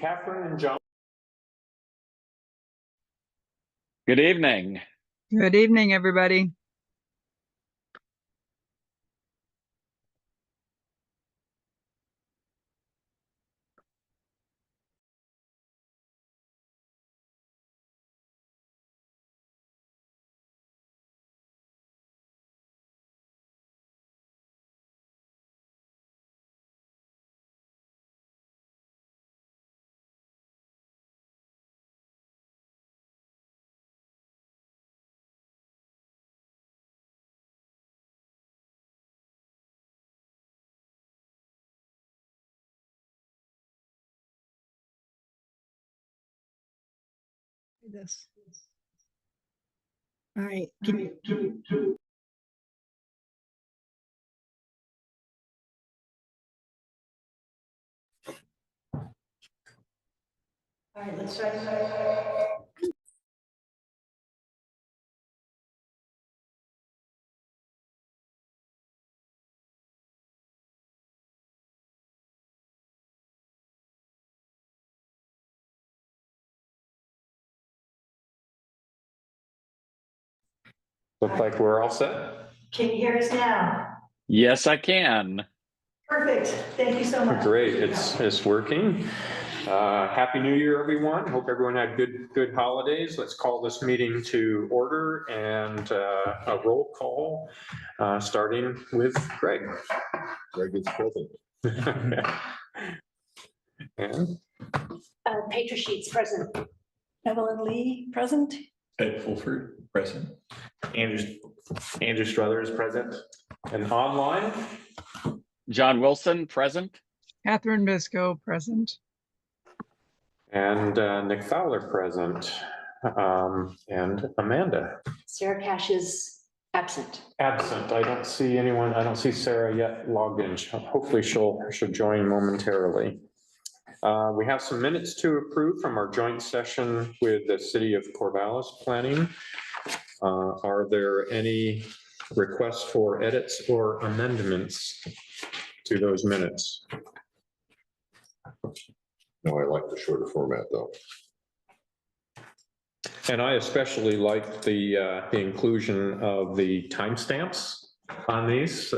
Catherine and John. Good evening. Good evening, everybody. This. All right. Can you? All right, let's try. Looks like we're all set. Can you hear us now? Yes, I can. Perfect. Thank you so much. Great, it's working. Happy New Year, everyone. Hope everyone had good holidays. Let's call this meeting to order and a roll call, starting with Greg. Greg is present. And Petra Sheets present. Evelyn Lee, present. Ed Fulford, present. Andrew Struthers present. and online, John Wilson, present. Catherine Bisco, present. and Nick Fowler present, and Amanda. Sarah Cash is absent. Absent. I don't see anyone. I don't see Sarah yet logged in. Hopefully she'll join momentarily. We have some minutes to approve from our joint session with the City of Corvallis Planning. Are there any requests for edits or amendments to those minutes? No, I like the shorter format though. And I especially like the inclusion of the timestamps on these,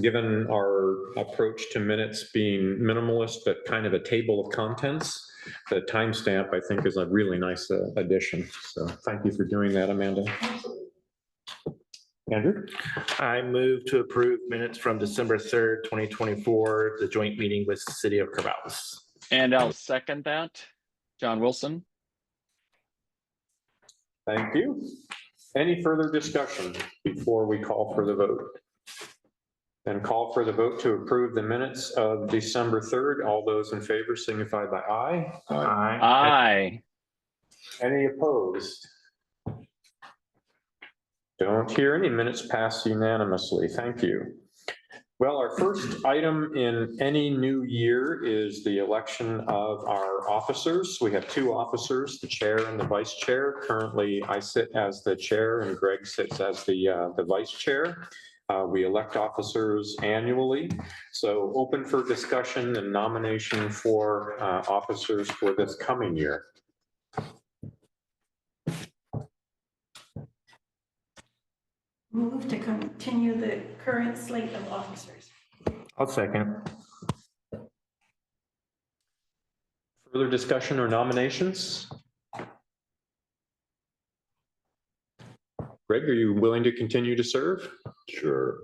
given our approach to minutes being minimalist, but kind of a table of contents. The timestamp, I think, is a really nice addition. So thank you for doing that, Amanda. Andrew? I move to approve minutes from December 3rd, 2024, the joint meeting with the City of Corvallis. And I'll second that. John Wilson. Thank you. Any further discussion before we call for the vote? Then call for the vote to approve the minutes of December 3rd. All those in favor signify by aye. Aye. Aye. Any opposed? Don't hear any. Minutes pass unanimously. Thank you. Well, our first item in any new year is the election of our officers. We have two officers, the chair and the vice chair. Currently, I sit as the chair and Greg sits as the vice chair. We elect officers annually. So open for discussion and nomination for officers for this coming year. Move to continue the current slate of officers. I'll second. Further discussion or nominations? Greg, are you willing to continue to serve? Sure.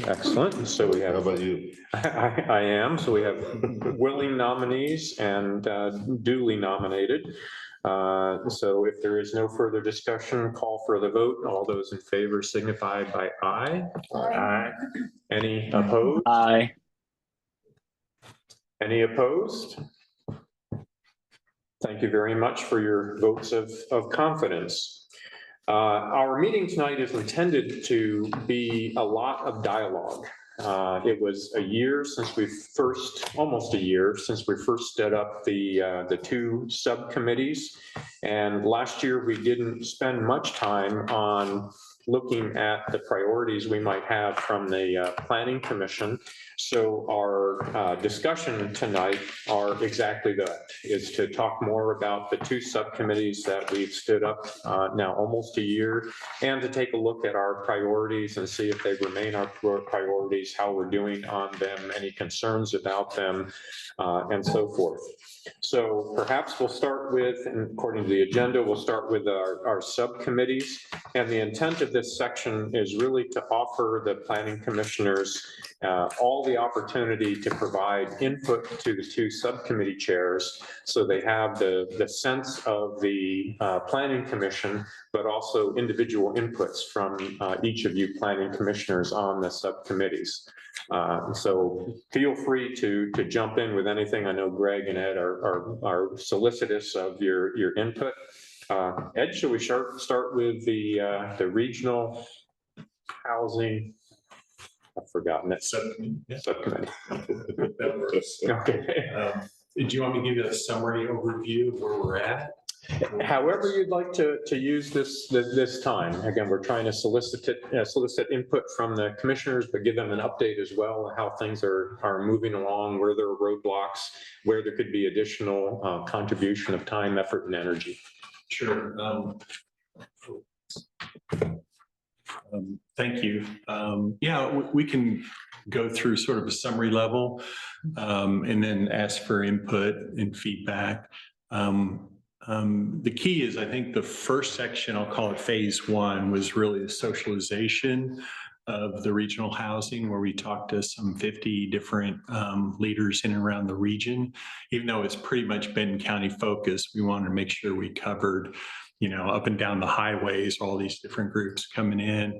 Excellent. So we How have, about you? I am. So we have willing nominees and duly nominated. So if there is no further discussion, call for the vote. All those in favor signify by aye. Aye. Any opposed? Aye. Any opposed? Thank you very much for your votes of confidence. Our meeting tonight is intended to be a lot of dialogue. It was a year since we first, almost a year since we first set up the two subcommittees. And last year, we didn't spend much time on looking at the priorities we might have from the Planning Commission. So our discussion tonight are exactly that, is to talk more about the two subcommittees that we've stood up now almost a year, and to take a look at our priorities and see if they remain our priorities, how we're doing on them, any concerns about them, and so forth. So perhaps we'll start with, and according to the agenda, we'll start with our subcommittees. And the intent of this section is really to offer the planning commissioners all the opportunity to provide input to the two subcommittee chairs, so they have the sense of the planning commission, but also individual inputs from each of you planning commissioners on the subcommittees. So feel free to jump in with anything. I know Greg and Ed are solicitous of your input. Ed, shall we start with the regional housing? I've forgotten it. Subcommittee. That works. Okay. Do you want me to give you a summary overview of where we're at? However you'd like to use this time. Again, we're trying to solicit input from the commissioners, but give them an update as well, how things are moving along, where there are roadblocks, where there could be additional contribution of time, effort, and energy. Sure. Thank you. Yeah, we can go through sort of a summary level and then ask for input and feedback. The key is, I think the first section, I'll call it phase one, was really the socialization of the regional housing, where we talked to some 50 different leaders in and around the region. Even though it's pretty much Benton County focused, we wanted to make sure we covered, up and down the highways, all these different groups coming in.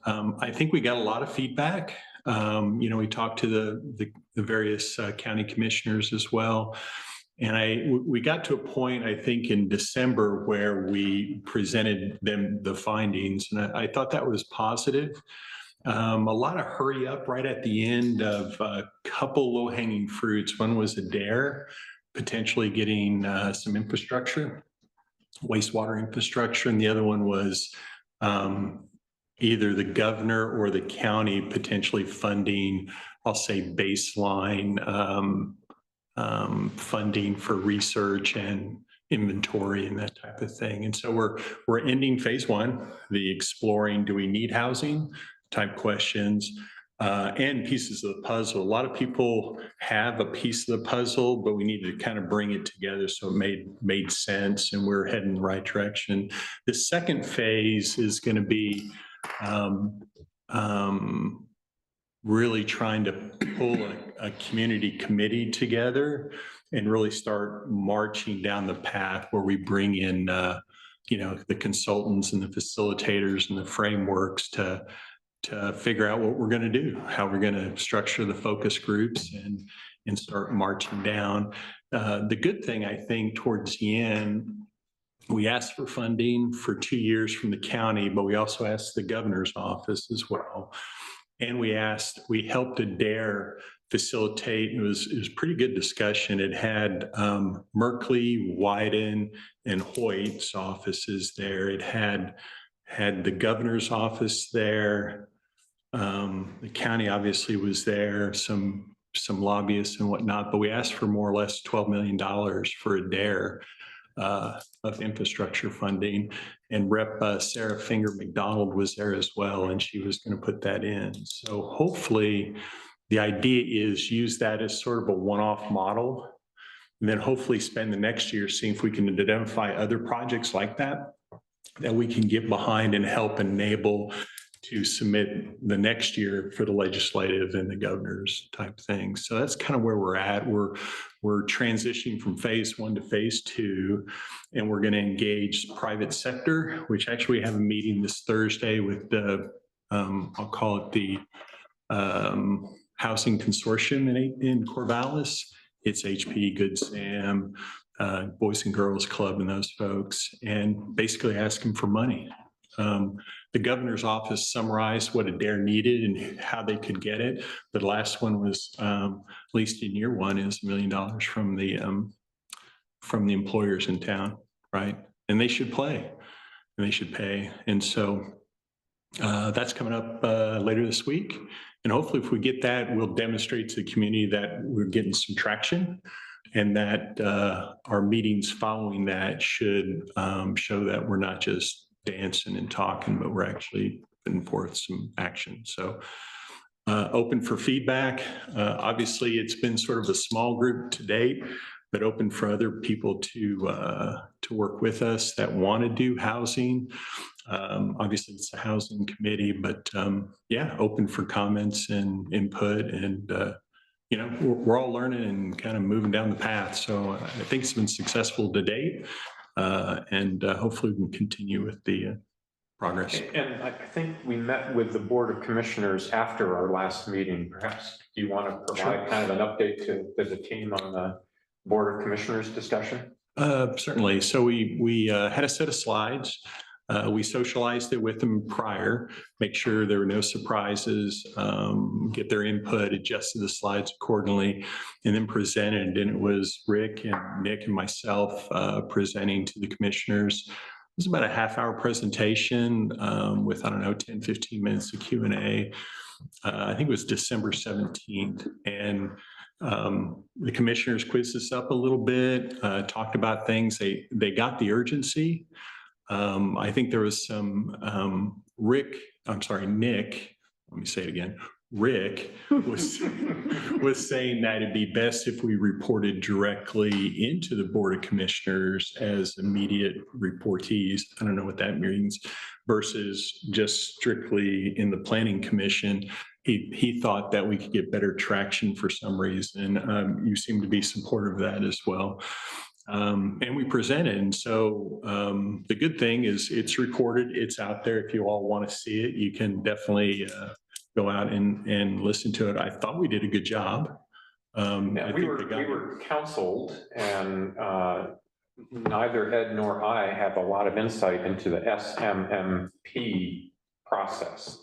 I think we got a lot of feedback. We talked to the various county commissioners as well. And we got to a point, I think, in December where we presented them the findings, and I thought that was positive. A lot of hurry up right at the end of a couple low-hanging fruits. One was Adair, potentially getting some infrastructure, wastewater infrastructure, and the other one was either the governor or the county potentially funding, I'll say, baseline funding for research and inventory and that type of thing. And so we're ending phase one, the exploring, do we need housing type questions, and pieces of the puzzle. A lot of people have a piece of the puzzle, but we need to kind of bring it together so it made sense, and we're heading in the right direction. The second phase is going to be really trying to pull a community committee together and really start marching down the path where we bring in, the consultants and the facilitators and the frameworks to figure out what we're going to do, how we're going to structure the focus groups and start marching down. The good thing, I think, towards the end, we asked for funding for 2 years from the county, but we also asked the governor's office as well. And we helped Adair facilitate. It was pretty good discussion. It had Merkley, Wyden, and Hoyt's offices there. It had the governor's office there. The county obviously was there, some lobbyists and whatnot, but we asked for more or less $12 million for Adair of infrastructure funding. And Rep. Sarah Finger McDonald was there as well, and she was going to put that in. So hopefully the idea is use that as sort of a one-off model, and then hopefully spend the next year seeing if we can identify other projects like that we can get behind and help enable to submit the next year for the legislative and the governor's type thing. So that's kind of where we're at. We're transitioning from phase one to phase two, and we're going to engage private sector, which actually we have a meeting this Thursday with the, I'll call it the Housing Consortium in Corvallis. It's HP, Good Sam, Boys and Girls Club and those folks, and basically asking for money. The governor's office summarized what Adair needed and how they could get it. The last one was, at least in year one, is $1 million from the employers in town, right? and they should play and they should pay. And so that's coming up later this week. And hopefully if we get that, we'll demonstrate to the community that we're getting some traction and that our meetings following that should show that we're not just dancing and talking, but we're actually putting forth some action. So open for feedback. Obviously, it's been sort of a small group to date, but open for other people to work with us that want to do housing. Obviously, it's a housing committee, but yeah, open for comments and input. And, you know, we're all learning and kind of moving down the path. So I think it's been successful to date. And hopefully we can continue with the progress. And I think we met with the Board of Commissioners after our last meeting. Perhaps do you want to provide kind of an update to the team on the Board of Commissioners discussion? Certainly. So we had a set of slides. We socialized it with them prior, make sure there were no surprises, get their input, adjusted the slides accordingly, and then presented. And it was Rick and Nick and myself presenting to the commissioners. It was about a half-hour presentation with, I don't know, 10, 15 minutes of Q&A. I think it was December 17th. And the commissioners quizzed us up a little bit, talked about things. They got the urgency. I think there was some Nick, let me say it again. Rick was saying that it'd be best if we reported directly into the Board of Commissioners as immediate reportees. I don't know what that means versus just strictly in the Planning Commission. He thought that we could get better traction for some reason. You seem to be supportive of that as well. And we presented. And so the good thing is it's recorded, it's out there. If you all want to see it, you can definitely go out and listen to it. I thought we did a good job. Yeah, we were counseled, and neither Ed nor I have a lot of insight into the SMMP process.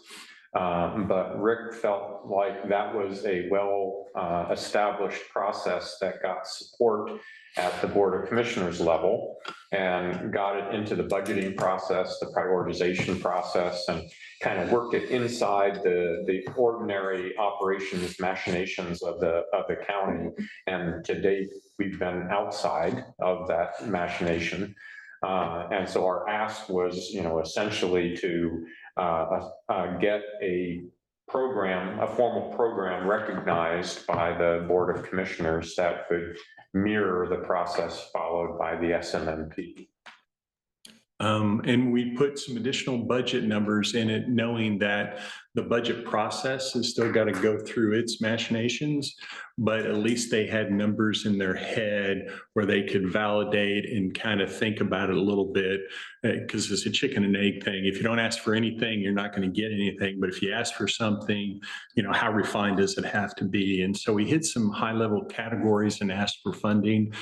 But Rick felt like that was a well established process that got support at the Board of Commissioners level and got it into the budgeting process, the prioritization process, and kind of worked it inside the ordinary operations machinations of the county. And to date, we've been outside of that machination. And so our ask was, you know, essentially to get a formal program recognized by the Board of Commissioners that could mirror the process followed by the SMMP. And we put some additional budget numbers in it, knowing that the budget process has still got to go through its machinations, but at least they had numbers in their head where they could validate and kind of think about it a little bit, because it's a chicken and egg thing. If you don't ask for anything, you're not going to get anything. But if you ask for something, you know, how refined does it have to be? And so we hit some high level categories and asked for funding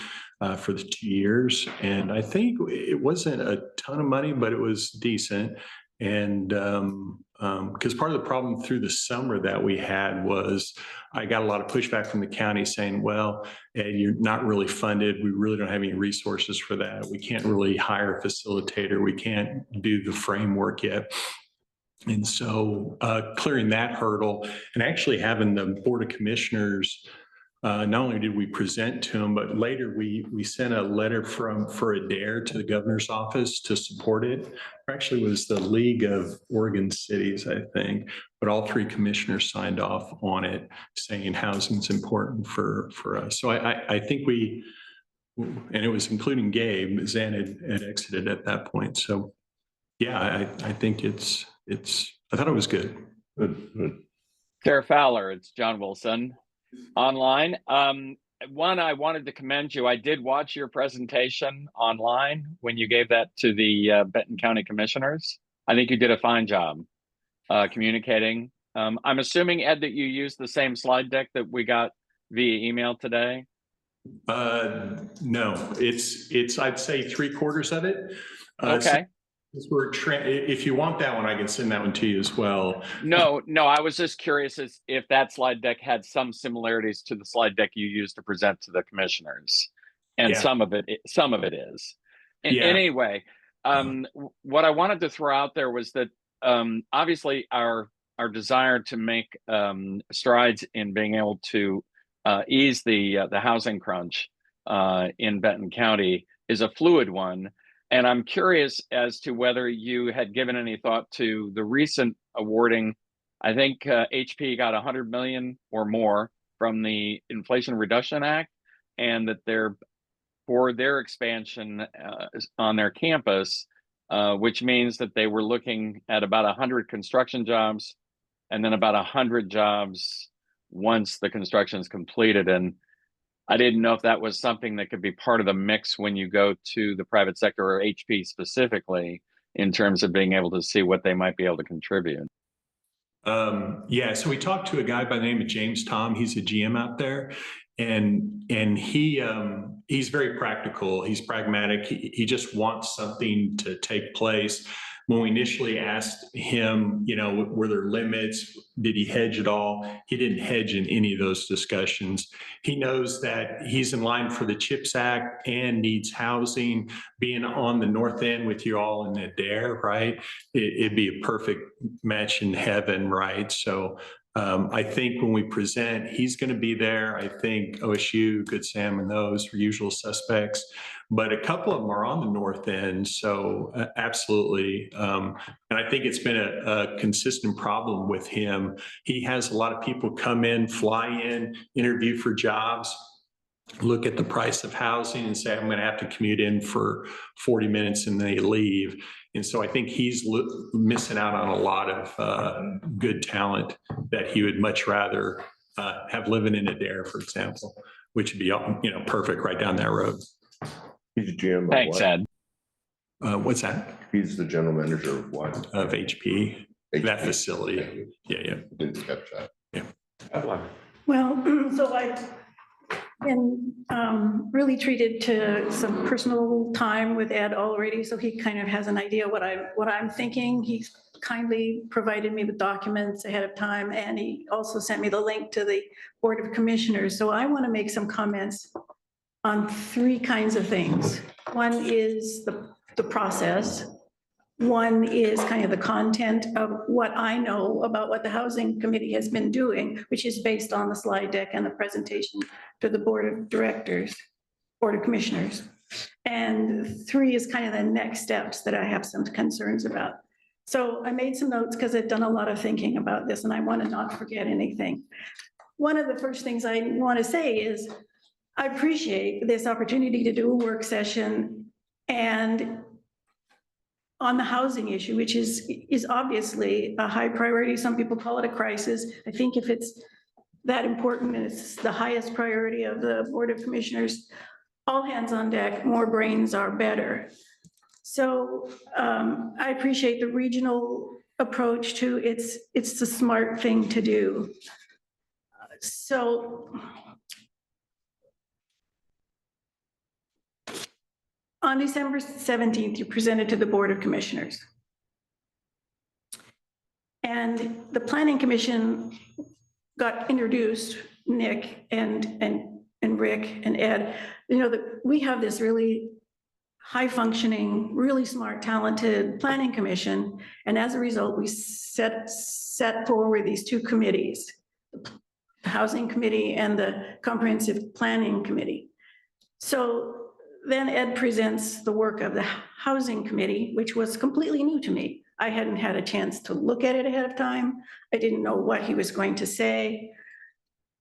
for the 2 years. And I think it wasn't a ton of money, but it was decent. And because part of the problem through the summer that we had was I got a lot of pushback from the county saying, well, you're not really funded. We really don't have any resources for that. We can't really hire a facilitator. We can't do the framework yet. And so clearing that hurdle and actually having the Board of Commissioners, not only did we present to them, but later we sent a letter for a DARE to the governor's office to support it. It actually was the League of Oregon Cities, I think, but all three commissioners signed off on it, saying housing's important for us. So I think and it was including Gabe, Zan had exited at that point. So yeah, I think I thought it was good. Good. Chair Fowler, it's John Wilson. Online. One, I wanted to commend you. I did watch your presentation online when you gave that to the Benton County Commissioners. I think you did a fine job communicating. I'm assuming, Ed, that you used the same slide deck that we got via email today. No, it's I'd say 3/4 of it. Okay. If you want that one, I can send that one to you as well. No, I was just curious as if that slide deck had some similarities to the slide deck you used to present to the commissioners, and Yeah. some of it is. Yeah. Anyway, what I wanted to throw out there was that obviously our desire to make strides in being able to ease the housing crunch in Benton County is a fluid one. And I'm curious as to whether you had given any thought to the recent awarding. I think HP got 100 million or more from the Inflation Reduction Act, and that they're for their expansion on their campus, which means that they were looking at about 100 construction jobs and then about 100 jobs once the construction is completed. And I didn't know if that was something that could be part of the mix when you go to the private sector or HP specifically in terms of being able to see what they might be able to contribute. Yeah, so we talked to a guy by the name of James Tom. He's a GM out there, and he's very practical. He's pragmatic. He just wants something to take place. When we initially asked him, were there limits? Did he hedge at all? He didn't hedge in any of those discussions. He knows that he's in line for the CHIPS Act and needs housing. Being on the north end with you all in Adair, right? It'd be a perfect match in heaven, right? So I think when we present, he's going to be there. I think OSU, Good Sam, and those are usual suspects. But a couple of them are on the north end, so absolutely. And I think it's been a consistent problem with him. He has a lot of people come in, fly in, interview for jobs, look at the price of housing and say, I'm going to have to commute in for 40 minutes and they leave. And so I think he's missing out on a lot of good talent that he would much rather have living in Adair, for example, which would be perfect right down that road. He's GM. Thanks, Ed. What's that? He's the general manager of what? Of HP, that facility. Yeah. Didn't catch that. Well, so I've been really treated to some personal time with Ed already, so he kind of has an idea what I'm thinking. He's kindly provided me with documents ahead of time, and he also sent me the link to the Board of Commissioners. So I want to make some comments on three kinds of things. One is the process. One is kind of the content of what I know about what the Housing Committee has been doing, which is based on the slide deck and the presentation to the Board of Directors, Board of Commissioners. And three is kind of the next steps that I have some concerns about. So I made some notes because I've done a lot of thinking about this and I want to not forget anything. One of the first things I want to say is I appreciate this opportunity to do a work session and on the housing issue, which is obviously a high priority. Some people call it a crisis. I think if it's that important and it's the highest priority of the Board of Commissioners, all hands on deck, more brains are better. So I appreciate the regional approach to it's the smart thing to do. So on December 17th, you presented to the Board of Commissioners. And the Planning Commission got introduced, Nick and Rick and Ed, that we have this really high functioning, really smart, talented Planning Commission. And as a result, we set forward these two committees, the Housing Committee and the Comprehensive Planning Committee. So then Ed presents the work of the Housing Committee, which was completely new to me. I hadn't had a chance to look at it ahead of time. I didn't know what he was going to say.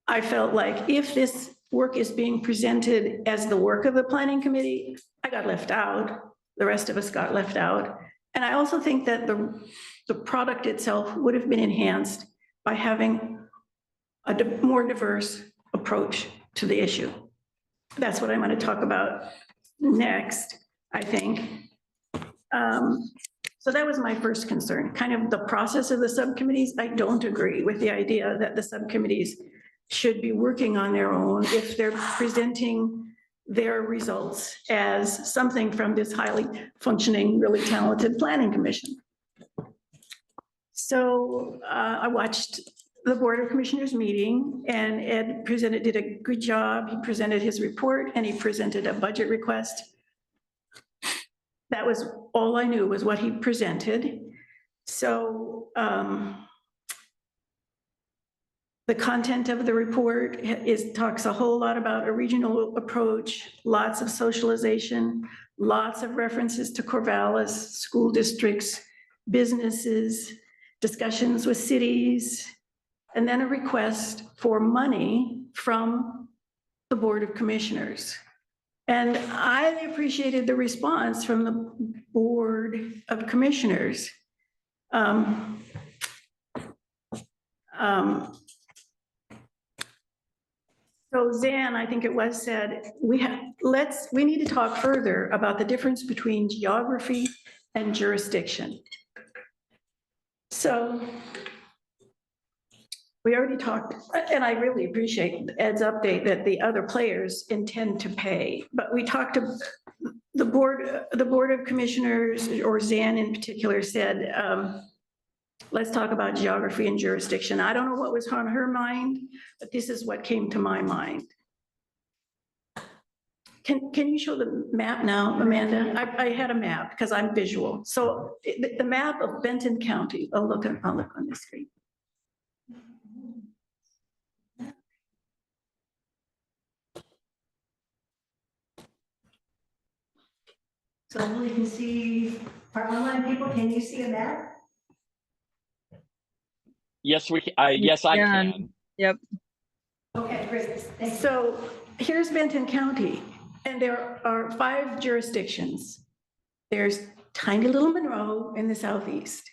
I felt like if this work is being presented as the work of the Planning Committee, I got left out. The rest of us got left out. And I also think that the product itself would have been enhanced by having a more diverse approach to the issue. That's what I'm going to talk about next, I think. So that was my first concern, kind of the process of the subcommittees. I don't agree with the idea that the subcommittees should be working on their own if they're presenting their results as something from this highly functioning, really talented Planning Commission. So I watched the Board of Commissioners meeting and Ed did a good job. He presented his report and he presented a budget request. that was all I knew was what he presented. So the content of the report talks a whole lot about a regional approach, lots of socialization, lots of references to Corvallis, school districts, businesses, discussions with cities, and then a request for money from the Board of Commissioners. And I appreciated the response from the Board of Commissioners. So Zan, I think it was said, we need to talk further about the difference between geography and jurisdiction. So we already talked, and I really appreciate Ed's update that the other players intend to pay, but we talked to the Board of Commissioners, or Zan in particular, said, let's talk about geography and jurisdiction. I don't know what was on her mind, but this is what came to my mind. Can you show the map now, Amanda? I had a map because I'm visual. So the map of Benton County. I'll look on the screen. So we can see, our online people, can you see a map? Yes, yes, I can. Yep. Okay, great. Thanks. So here's Benton County, and there are 5 jurisdictions. There's tiny little Monroe in the southeast.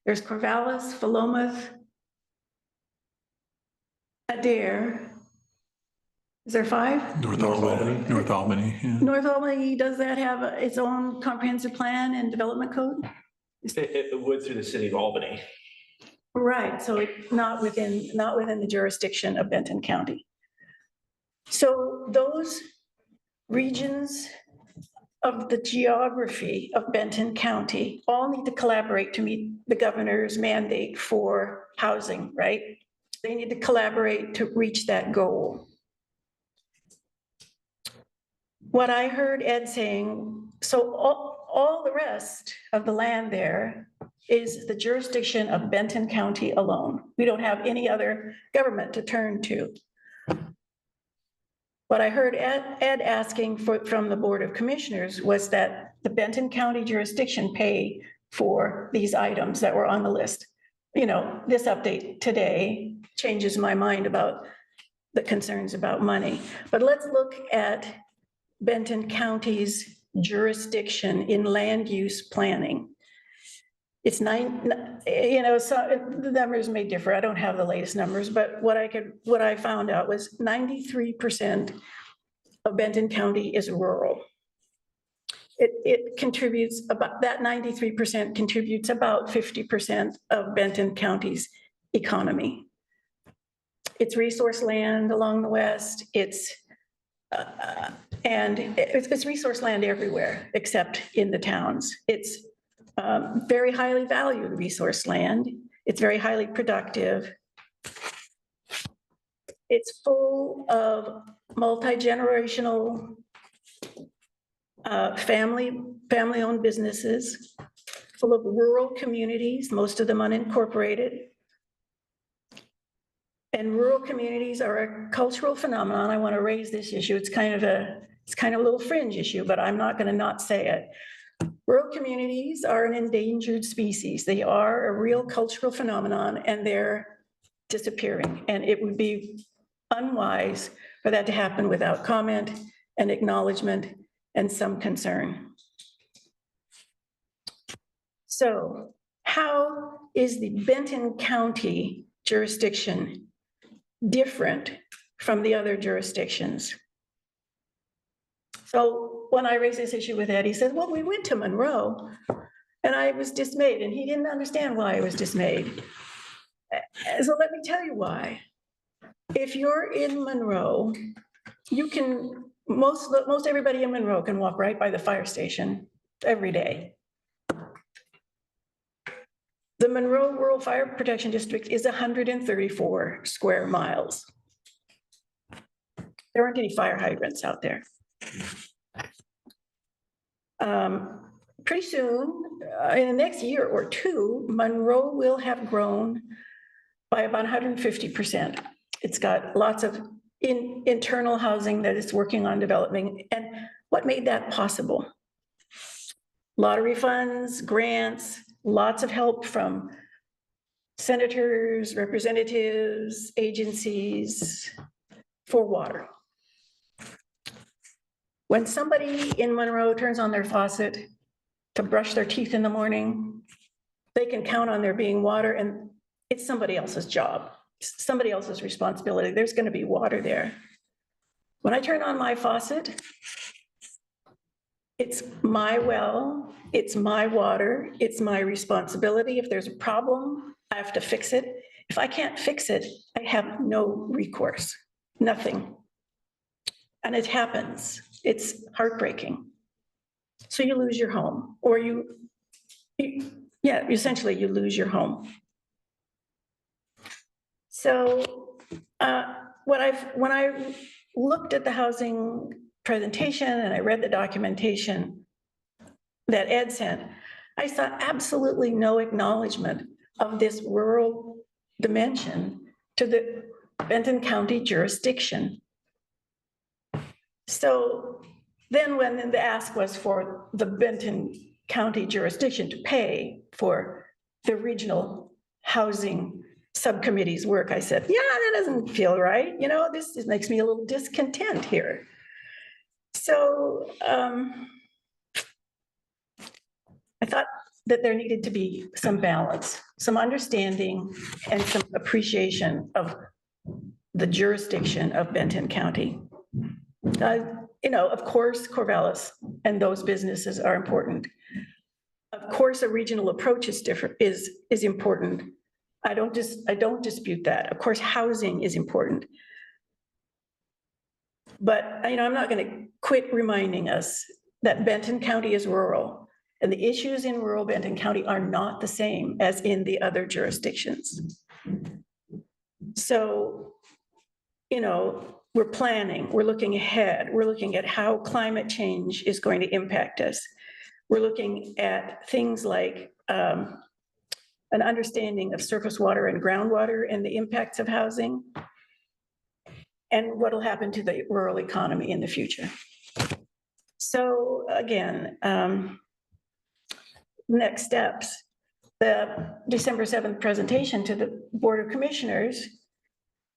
There's Corvallis, Philomath, Adair. Is there 5? North Albany. North Albany, yeah. North Albany, does that have its own comprehensive plan and development code? It would through the city of Albany. Right, so it's not within the jurisdiction of Benton County. So those regions of the geography of Benton County all need to collaborate to meet the governor's mandate for housing, right? They need to collaborate to reach that goal. What I heard Ed saying, so all the rest of the land there is the jurisdiction of Benton County alone. We don't have any other government to turn to. What I heard Ed asking from the Board of Commissioners was that the Benton County jurisdiction pay for these items that were on the list. You know, this update today changes my mind about the concerns about money. But let's look at Benton County's jurisdiction in land use planning. It's 9, you know, so the numbers may differ. I don't have the latest numbers, but what I found out was 93% of Benton County is rural. It contributes about, that 93% contributes about 50% of Benton County's economy. It's resource land along the west. It's resource land everywhere except in the towns. It's very highly valued resource land. It's very highly productive. It's full of multi-generational family-owned businesses, full of rural communities, most of them unincorporated. And rural communities are a cultural phenomenon. I want to raise this issue. It's kind of a little fringe issue, but I'm not going to not say it. Rural communities are an endangered species. They are a real cultural phenomenon, and they're disappearing. And it would be unwise for that to happen without comment and acknowledgement and some concern. So how is the Benton County jurisdiction different from the other jurisdictions? So when I raised this issue with Ed, he said, well, we went to Monroe, and I was dismayed, and he didn't understand why I was dismayed. So let me tell you why. If you're in Monroe, you can, most everybody in Monroe can walk right by the fire station every day. The Monroe Rural Fire Protection District is 134 square miles. There aren't any fire hydrants out there. pretty soon, in the next year or two, Monroe will have grown by about 150%. It's got lots of internal housing that it's working on developing. And what made that possible? Lottery funds, grants, lots of help from senators, representatives, agencies for water. When somebody in Monroe turns on their faucet to brush their teeth in the morning, they can count on there being water, and it's somebody else's job, somebody else's responsibility. There's going to be water there. When I turn on my faucet, it's my well, it's my water, it's my responsibility. If there's a problem, I have to fix it. If I can't fix it, I have no recourse, nothing. And it happens. It's heartbreaking. So you lose your home, or essentially you lose your home. So when I looked at the housing presentation and I read the documentation that Ed sent, I saw absolutely no acknowledgement of this rural dimension to the Benton County jurisdiction. So then when the ask was for the Benton County jurisdiction to pay for the regional housing subcommittee's work, I said, yeah, that doesn't feel right. You know, this makes me a little discontent here. So I thought that there needed to be some balance, some understanding, and some appreciation of the jurisdiction of Benton County. Of course, Corvallis and those businesses are important. Of course, a regional approach is different, is important. I don't dispute that. Of course, housing is important. But I'm not going to quit reminding us that Benton County is rural, and the issues in rural Benton County are not the same as in the other jurisdictions. So, we're planning, we're looking ahead, we're looking at how climate change is going to impact us. We're looking at things like an understanding of surface water and groundwater and the impacts of housing, and what will happen to the rural economy in the future. So again, next steps. The December 7th presentation to the Board of Commissioners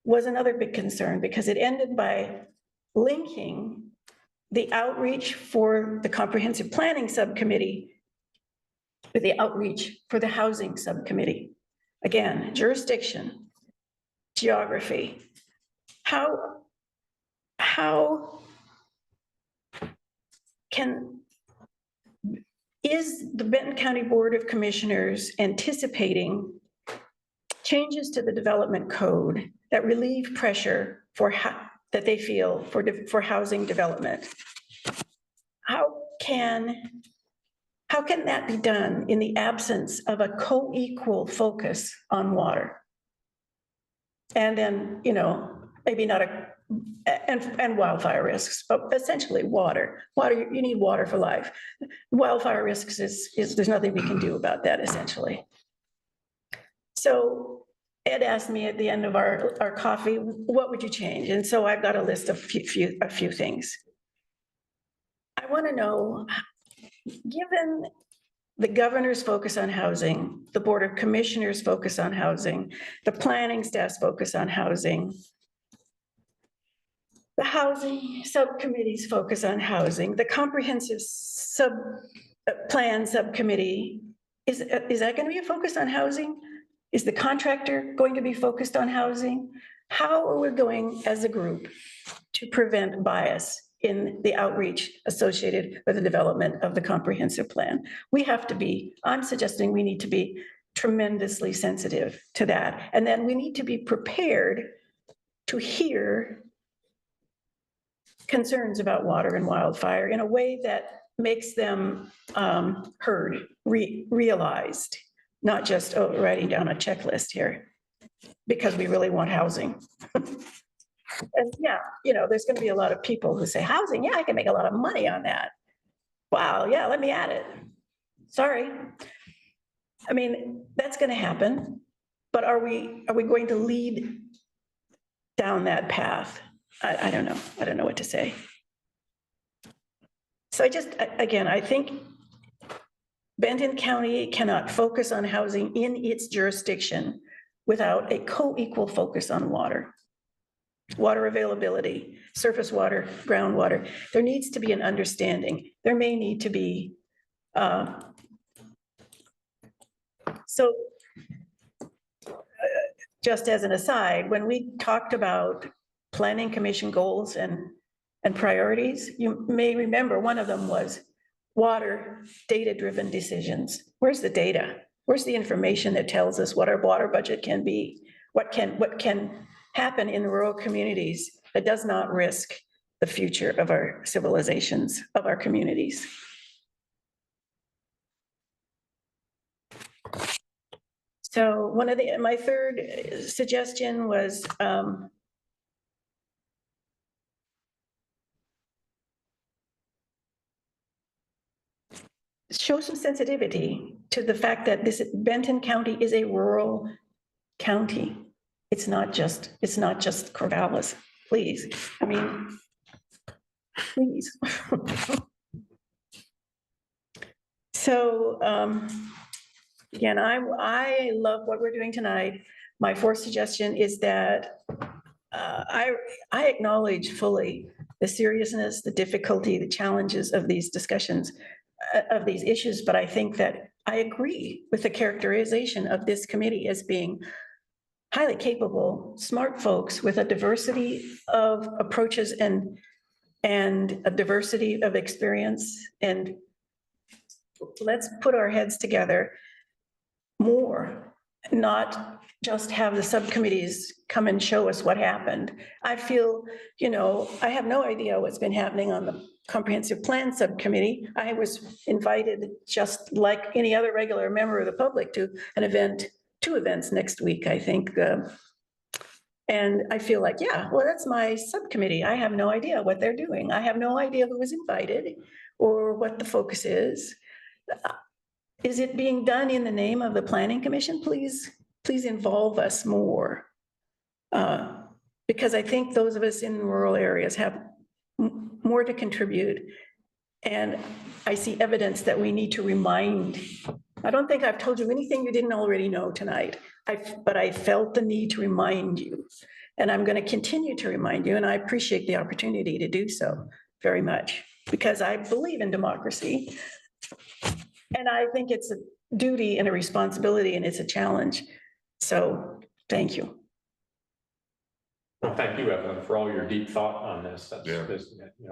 was another big concern, because it ended by linking the outreach for the Comprehensive Planning Subcommittee with the outreach for the Housing Subcommittee. Again, jurisdiction, geography. Is the Benton County Board of Commissioners anticipating changes to the development code that relieve pressure that they feel for housing development? How can that be done in the absence of a co-equal focus on water? And then, maybe not and wildfire risks, but essentially water. Water, you need water for life. Wildfire risks is there's nothing we can do about that, essentially. So Ed asked me at the end of our coffee, what would you change? And so I've got a list of a few things. I want to know, given the governor's focus on housing, the Board of Commissioners' focus on housing, the planning staff's focus on housing, the housing subcommittee's focus on housing, the comprehensive plan subcommittee, is that going to be a focus on housing? Is the contractor going to be focused on housing? How are we going as a group to prevent bias in the outreach associated with the development of the comprehensive plan? We have to be, I'm suggesting we need to be tremendously sensitive to that. And then we need to be prepared to hear concerns about water and wildfire in a way that makes them heard, realized, not just writing down a checklist here because we really want housing. And yeah, there's going to be a lot of people who say housing, yeah, I can make a lot of money on that. Wow, yeah, let me add it. Sorry. I mean, that's going to happen, but are we going to lead down that path? I don't know. I don't know what to say. So again, I think Benton County cannot focus on housing in its jurisdiction without a co-equal focus on water. Water availability, surface water, groundwater. There needs to be an understanding. There may need to be, just as an aside, when we talked about planning commission goals and priorities, you may remember one of them was water, data-driven decisions. Where's the data? Where's the information that tells us what our water budget can be? What can happen in rural communities that does not risk the future of our civilizations, of our communities? So my third suggestion was show some sensitivity to the fact that this Benton County is a rural county. It's not just Corvallis, please. I mean, please. So again, I love what we're doing tonight. My fourth suggestion is that I acknowledge fully the seriousness, the difficulty, the challenges of these discussions, of these issues, but I think that I agree with the characterization of this committee as being highly capable, smart folks with a diversity of approaches and a diversity of experience. And let's put our heads together more, not just have the subcommittees come and show us what happened. I feel, I have no idea what's been happening on the comprehensive plan subcommittee. I was invited, just like any other regular member of the public, to an event, 2 events next week, I think. And I feel like, yeah, well, that's my subcommittee. I have no idea what they're doing. I have no idea who was invited or what the focus is. Is it being done in the name of the Planning Commission? Please involve us more. Because I think those of us in rural areas have more to contribute. And I see evidence that we need to remind. I don't think I've told you anything you didn't already know tonight, but I felt the need to remind you. And I'm going to continue to remind you, and I appreciate the opportunity to do so very much, because I believe in democracy. And I think it's a duty and a responsibility, and it's a challenge. So thank you. Well, thank you, Evelyn, for all your deep thought on this. That's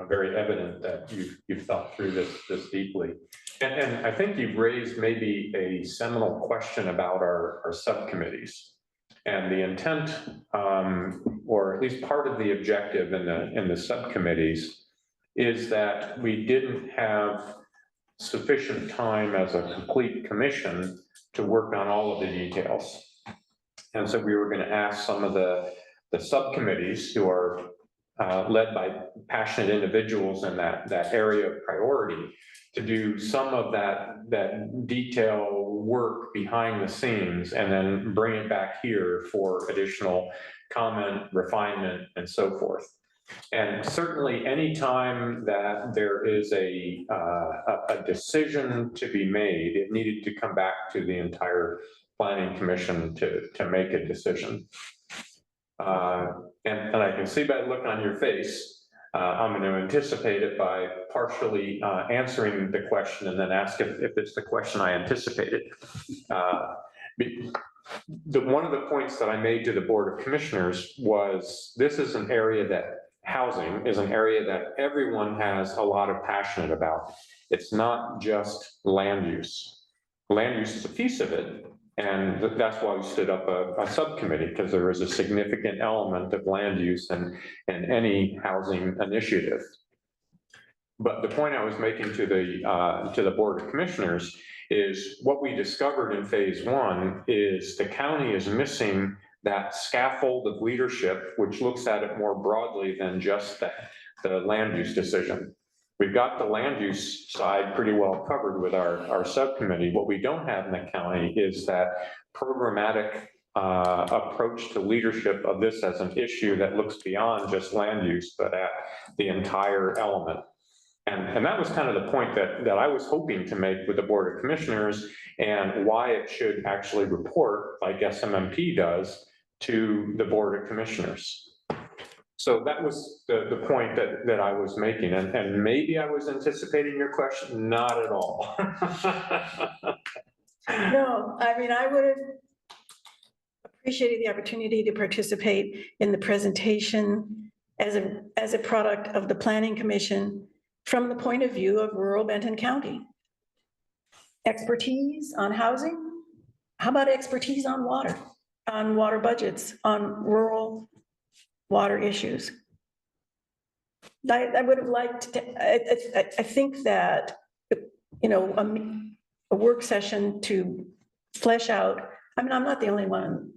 very evident that you've thought through this deeply. And I think you've raised maybe a seminal question about our subcommittees. And the intent, or at least part of the objective in the subcommittees, is that we didn't have sufficient time as a complete commission to work on all of the details. And so we were going to ask some of the subcommittees, who are led by passionate individuals in that area of priority, to do some of that detail work behind the scenes and then bring it back here for additional comment, refinement, and so forth. And certainly anytime that there is a decision to be made, it needed to come back to the entire Planning Commission to make a decision. And I can see by the look on your face, I'm going to anticipate it by partially answering the question and then ask if it's the question I anticipated. One of the points that I made to the Board of Commissioners was, this is an area that housing is an area that everyone has a lot of passion about. It's not just land use. Land use is a piece of it. And that's why we stood up a subcommittee, because there is a significant element of land use in any housing initiative. But the point I was making to the Board of Commissioners is, what we discovered in phase 1 is the county is missing that scaffold of leadership, which looks at it more broadly than just the land use decision. we've got the land use side pretty well covered with our subcommittee. What we don't have in the county is that programmatic approach to leadership of this as an issue that looks beyond just land use, but at the entire element. And that was kind of the point that I was hoping to make with the Board of Commissioners, and why it should actually report, like SMMP does, to the Board of Commissioners. So that was the point that I was making, and maybe I was anticipating your question, not at all. No, I mean, I would have appreciated the opportunity to participate in the presentation as a product of the Planning Commission from the point of view of rural Benton County. Expertise on housing? How about expertise on water budgets, on rural water issues? I would have liked to, I think that, you know, a work session to flesh out, I mean, I'm not the only one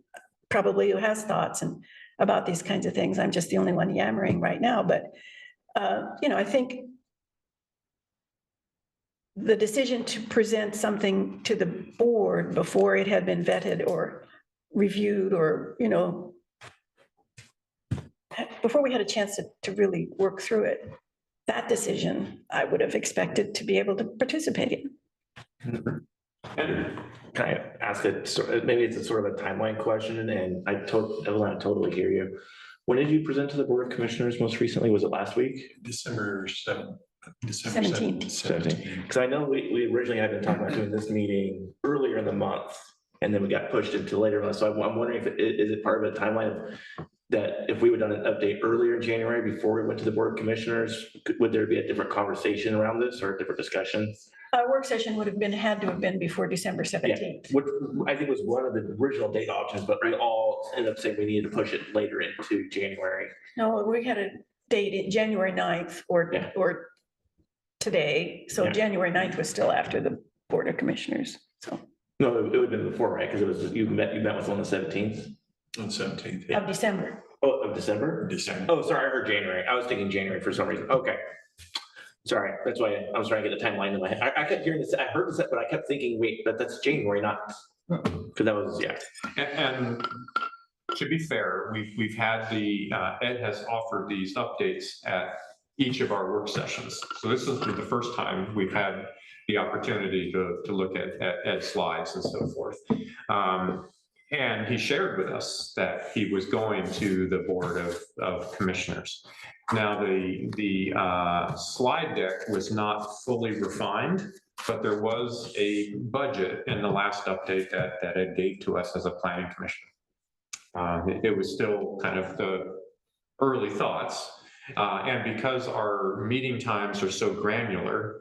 probably who has thoughts about these kinds of things. I'm just the only one yammering right now, but, you know, I think the decision to present something to the board before it had been vetted or reviewed, or, you know, before we had a chance to really work through it, that decision I would have expected to be able to participate in. And can I ask it, maybe it's a sort of a timeline question, and I totally hear you. When did you present to the Board of Commissioners most recently? Was it last week? December 7th. 17th. Because I know we originally had been talking about doing this meeting earlier in the month, and then we got pushed into later month. So I'm wondering if is it part of a timeline that if we would have done an update earlier in January before we went to the Board of Commissioners, would there be a different conversation around this or a different discussion? A work session would have had to have been before December 17th. Which I think was one of the original date options, but we all ended up saying we needed to push it later into January. No, we had a date in January 9th or today. So Yeah. January 9th was still after the Board of Commissioners. So No, it would have been before, right? Because it was, you met with on the 17th On 17th. of December. Oh, of December? December. Oh, sorry, I heard January. I was thinking January for some reason. Okay. Sorry, that's why I was trying to get the timeline in my head. I kept hearing this, I heard this, but I kept thinking, wait, that's January, not, because that was, yeah. And to be fair, we've had Ed has offered these updates at each of our work sessions. So this is the first time we've had the opportunity to look at Ed's slides and so forth. And he shared with us that he was going to the Board of Commissioners. Now, the slide deck was not fully refined, but there was a budget in the last update that Ed gave to us as a planning commissioner. It was still kind of the early thoughts. And because our meeting times are so granular,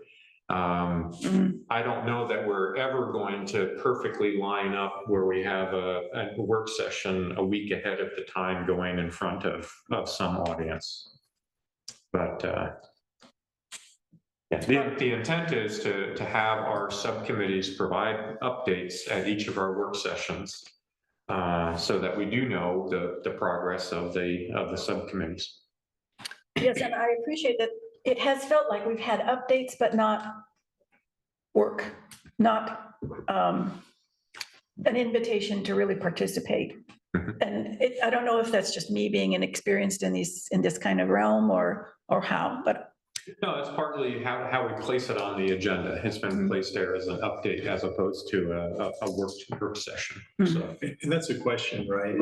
I don't know that we're ever going to perfectly line up where we have a work session a week ahead of the time going in front of some audience. But yeah, the intent is to have our subcommittees provide updates at each of our work sessions so that we do know the progress of the subcommittees. Yes, and I appreciate that it has felt like we've had updates, but not work, not an invitation to really participate. And I don't know if that's just me being inexperienced in this kind of realm or how, but. No, it's partly how we place it on the agenda. It's been placed there as an update as opposed to a work session. So. And that's a question, right?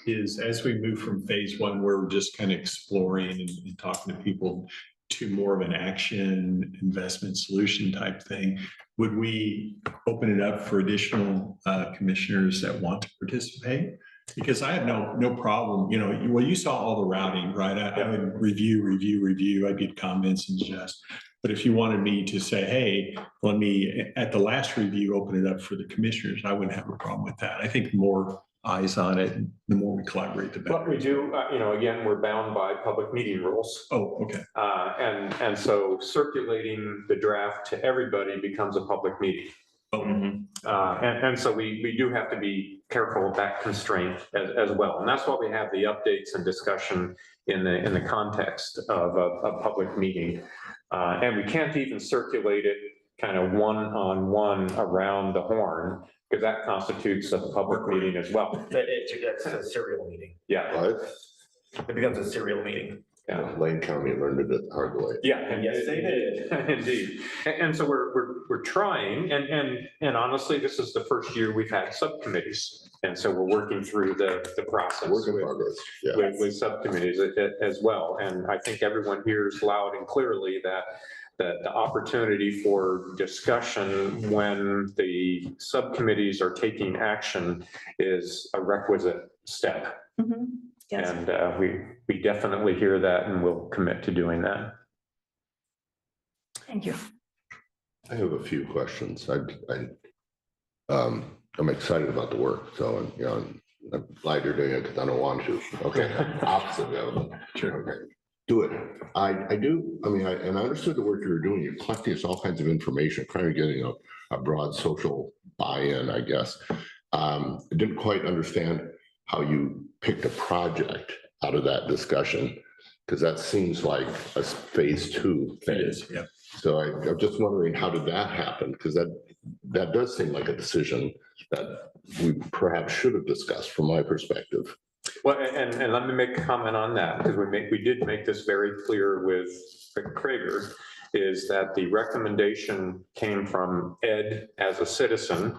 Is as we move from phase one, where we're just kind of exploring and talking to people, to more of an action investment solution type thing, would we open it up for additional commissioners that want to participate? Because I have no problem, you know, well, you saw all the routing, right? I would review, I'd get comments and suggest. But if you wanted me to say, hey, let me, at the last review, open it up for the commissioners, I wouldn't have a problem with that. I think the more eyes on it, the more we collaborate, the better. What we do, you know, again, we're bound by public meeting rules. Oh, okay. And so circulating the draft to everybody becomes a public meeting. And so we do have to be careful of that constraint as well. And that's why we have the updates and discussion in the context of a public meeting. And we can't even circulate it kind of one-on-one around the horn, because that constitutes a public meeting as well. It's a serial meeting. Yeah, What? It becomes a serial meeting. yeah. Lane County learned it the hard way. Yeah, and Yes, they did. Indeed. And so we're trying, and honestly, this is the first year we've had subcommittees. And so we're working through the process Work in with, progress, yeah. with subcommittees as well. And I think everyone hears loud and clearly that the opportunity for discussion when the subcommittees are taking action is a requisite step. Mhm. Yes. And we definitely hear that, and we'll commit to doing that. Thank you. I have a few questions. I'm excited about the work, so, you know, I'm glad you're doing it because I don't want to. Okay, opposite of it. Sure. Okay. Do it. I do, I mean, and I understood the work you were doing. You're collecting us all kinds of information, trying to get, you know, a broad social buy-in, I guess. I didn't quite understand how you picked a project out of that discussion, because that seems like a phase 2 It thing. is, yeah. So I'm just wondering, how did that happen? Because that does seem like a decision that we perhaps should have discussed from my perspective. Well, and let me make a comment on that, because we did make this very clear with Krager, is that the recommendation came from Ed as a citizen,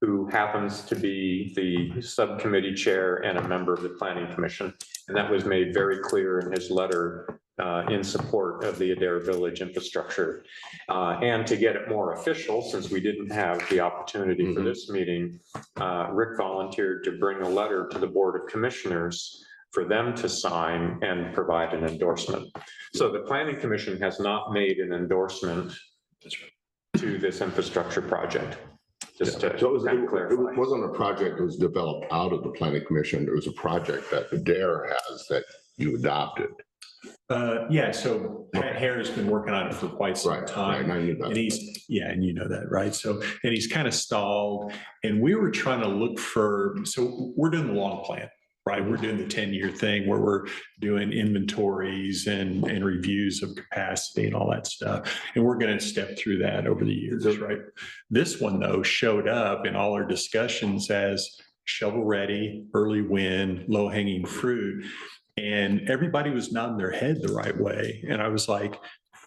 who happens to be the subcommittee chair and a member of the Planning Commission. And that was made very clear in his letter in support of the Adair Village infrastructure. And to get it more official, since we didn't have the opportunity for this meeting, Rick volunteered to bring a letter to the Board of Commissioners for them to sign and provide an endorsement. So the Planning Commission has not made an endorsement to this infrastructure project. Just to So kind of clarify. it wasn't a project that was developed out of the Planning Commission. It was a project that Adair has that you adopted. Yeah, so Pat Hare's been working on it for quite some time. I knew that. And yeah, and you know that, right? So, and he's kind of stalled, and we were trying to look for, so we're doing the long plan, right? We're doing the 10-year thing where we're doing inventories and reviews of capacity and all that stuff. And we're going to step through that over the years, right? This one, though, showed up in all our discussions as shovel ready, early win, low hanging fruit. And everybody was nodding their head the right way. And I was like,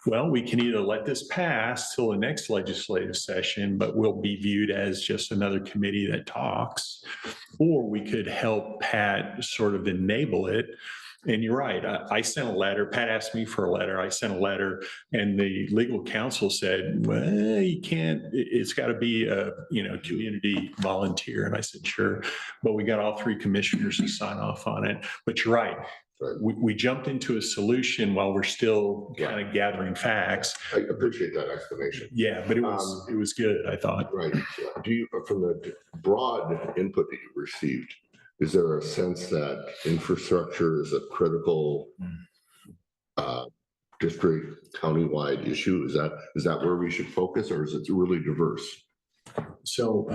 well, we can either let this pass till the next legislative session, but we'll be viewed as just another committee that talks, or we could help Pat sort of enable it. And you're right. I sent a letter. Pat asked me for a letter. I sent a letter, and the legal counsel said, well, you can't, it's got to be a, you know, community volunteer. And I said, sure. But we got all 3 commissioners to sign off on it. But you're right. We jumped into a solution while we're still kind of gathering facts. I appreciate that explanation. Yeah, but it was good, I thought. Right. Do you, from the broad input that you received, is there a sense that infrastructure is a critical district countywide issue? Is that where we should focus, or is it really diverse? So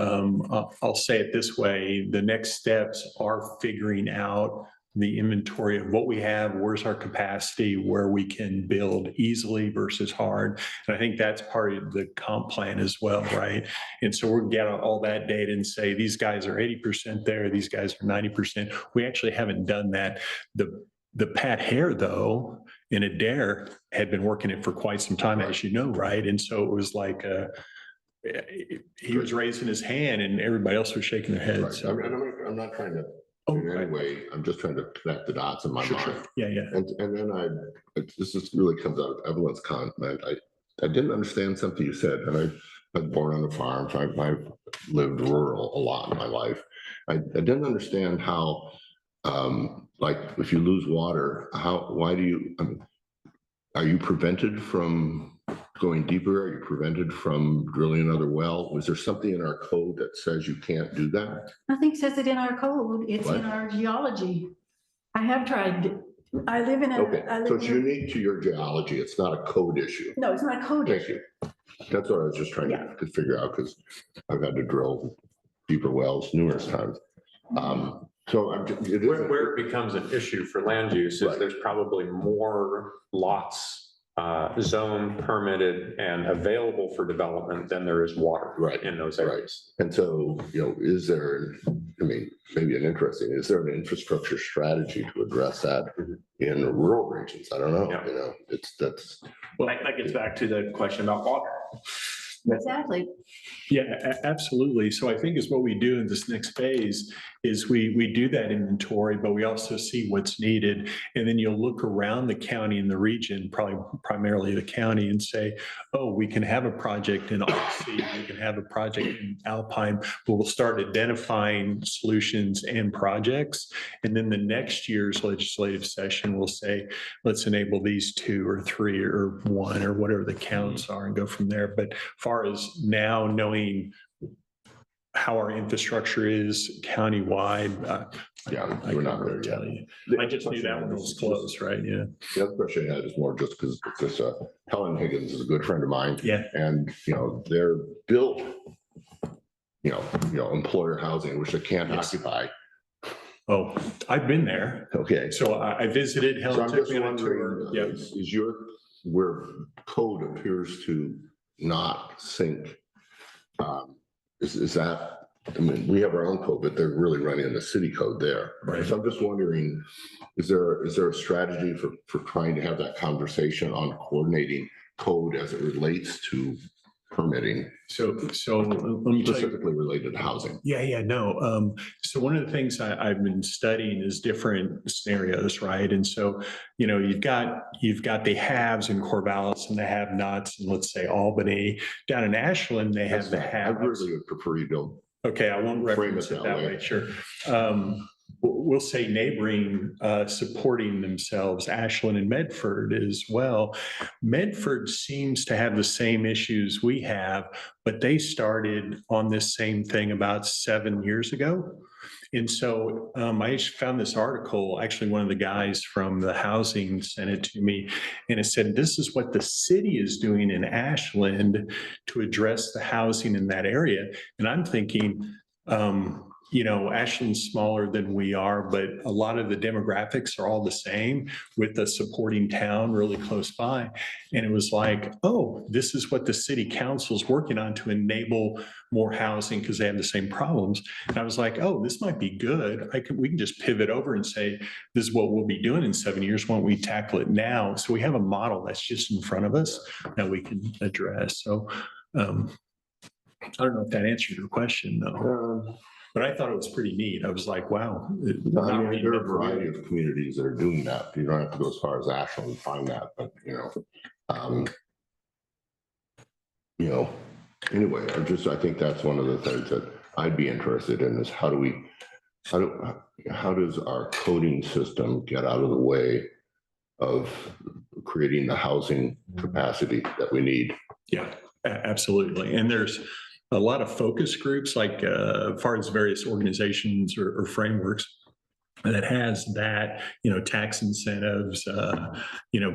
I'll say it this way. The next steps are figuring out the inventory of what we have, where's our capacity, where we can build easily versus hard. And I think that's part of the comp plan as well, right? And so we'll get all that data and say, these guys are 80% there, these guys are 90%. We actually haven't done that. The Pat Hare, though, in Adair had been working it for quite some time, as you know, right? And so it was like, he was raising his hand and everybody else was shaking their head. Right. So I'm not trying to, in any way, I'm just trying to connect the dots in my mind. Sure. Yeah. And then this is really comes out of Evelyn's comment. I didn't understand something you said, and I was born on a farm. So I've lived rural a lot in my life. I didn't understand how, like, if you lose water, why do you, are you prevented from going deeper? Are you prevented from drilling another well? Was there something in our code that says you can't do that? Nothing says it in our code. It's What? in our geology. I have tried. I live in a. Okay, I live so it's in a- unique to your geology. It's not a code issue. No, it's not a code. Thank you. That's what I was just trying to figure out, because I've had to drill deeper wells numerous times. So it is. Where it becomes an issue for land use is Right. there's probably more lots zoned, permitted, and available for development than there is water Right, in those right. areas. And so, is there, I mean, is there an infrastructure strategy to address that in rural regions? I don't know, Yeah. that's. Well, that gets back to the question about water. Exactly. Yeah, absolutely. So I think is what we do in this next phase is we do that inventory, but we also see what's needed. And then you'll look around the county and the region, probably primarily the county, and say, oh, we can have a project in Oxy, we can have a project in Alpine, but we'll start identifying solutions and projects. And then the next year's legislative session will say, let's enable these 2 or 3 or 1 or whatever the counts are and go from there. But far as now knowing how our infrastructure is countywide, Yeah, I we're not couldn't there really tell yet. you. I just knew that one was close, right? Yeah. The other question I had is more just because Helen Higgins is a good friend of mine. Yeah. And, they're built, employer housing, which they can't Yes. occupy. Oh, I've been there. Okay. So I visited. So Helen I'm took just me on a tour. wondering, Yeah. is where code appears to not sync, is that, I mean, we have our own code, but they're really running the city code there. Right. So I'm just wondering, is there a strategy for trying to have that conversation on coordinating code as it relates to permitting, So let me tell you. specifically related to housing? Yeah, no. So one of the things I've been studying is different scenarios, right? And so, you've got the haves in Corvallis and the have-nots, and let's say Albany. Down in Ashland, they have the I haves. really would prefer you don't. Okay, I won't Frame reference it it that that way. way, sure. We'll say neighboring, supporting themselves, Ashland and Medford as well. Medford seems to have the same issues we have, but they started on this same thing about 7 years ago. And so I found this article, actually one of the guys from the housing sent it to me, and it said, this is what the city is doing in Ashland to address the housing in that area. And I'm thinking, Ashland's smaller than we are, but a lot of the demographics are all the same with the supporting town really close by. And it was like, oh, this is what the city council's working on to enable more housing because they have the same problems. And I was like, oh, this might be good. We can just pivot over and say, this is what we'll be doing in 7 years. Why don't we tackle it now? So we have a model that's just in front of us that we can address. So I don't know if that answered your question though. But I thought it was pretty neat. I was like, wow. There are a variety of communities that are doing that. You don't have to go as far as Ashland and find that, but anyway, I think that's one of the things that I'd be interested in is how does our coding system get out of the way of creating the housing capacity that we need? Yeah, absolutely. And there's a lot of focus groups, like as far as various organizations or frameworks that has that, tax incentives,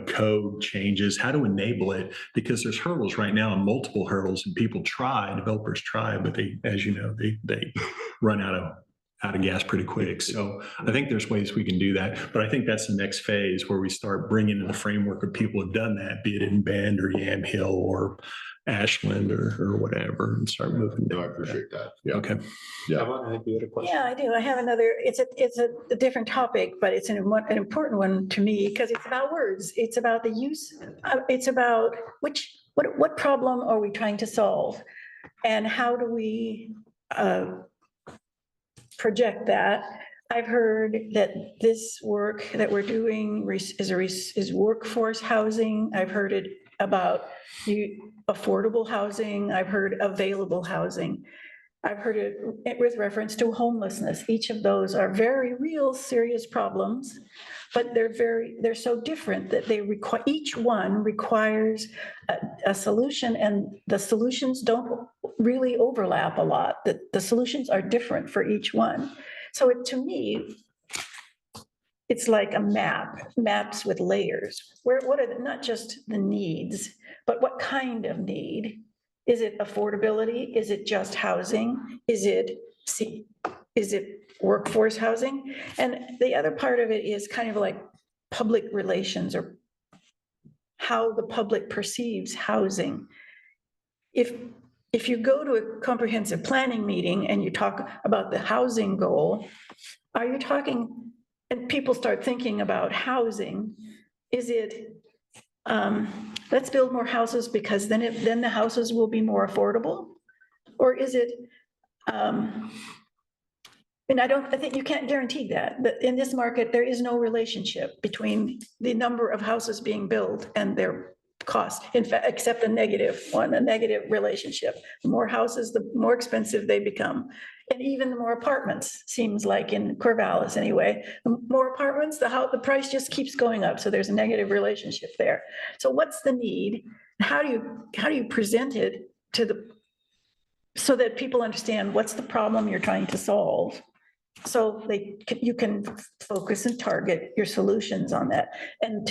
code changes, how to enable it, because there's hurdles right now and multiple hurdles, and developers try, but they run out of gas pretty quick. So I think there's ways we can do that, but I think that's the next phase where we start bringing in the framework of people who've done that, be it in Bend or Yamhill or Ashland or whatever, and start moving. No, I appreciate that. Yeah. Okay. Yeah. I think you had a question. Yeah, I do. I have another, it's a different topic, but it's an important one to me because it's about words. It's about the use. It's about what problem are we trying to solve? And how do we project that? I've heard that this work that we're doing is workforce housing. I've heard it about affordable housing. I've heard available housing. I've heard it with reference to homelessness. Each of those are very real, serious problems, but they're so different that each one requires a solution, and the solutions don't really overlap a lot. The solutions are different for each one. So to me, it's like a maps with layers. What are not just the needs, but what kind of need? Is it affordability? Is it just housing? Is it workforce housing? And the other part of it is kind of like public relations, or how the public perceives housing. If you go to a comprehensive planning meeting and you talk about the housing goal, are you talking, and people start thinking about housing, is it, let's build more houses because then the houses will be more affordable? Or is it, and I think you can't guarantee that, but in this market, there is no relationship between the number of houses being built and their cost. In fact, except a negative one, a negative relationship. The more houses, the more expensive they become. And even the more apartments, seems like in Corvallis anyway, the more apartments, the price just keeps going up. So there's a negative relationship there. So what's the need? How do you present it so that people understand what's the problem you're trying to solve? So you can focus and target your solutions on that. And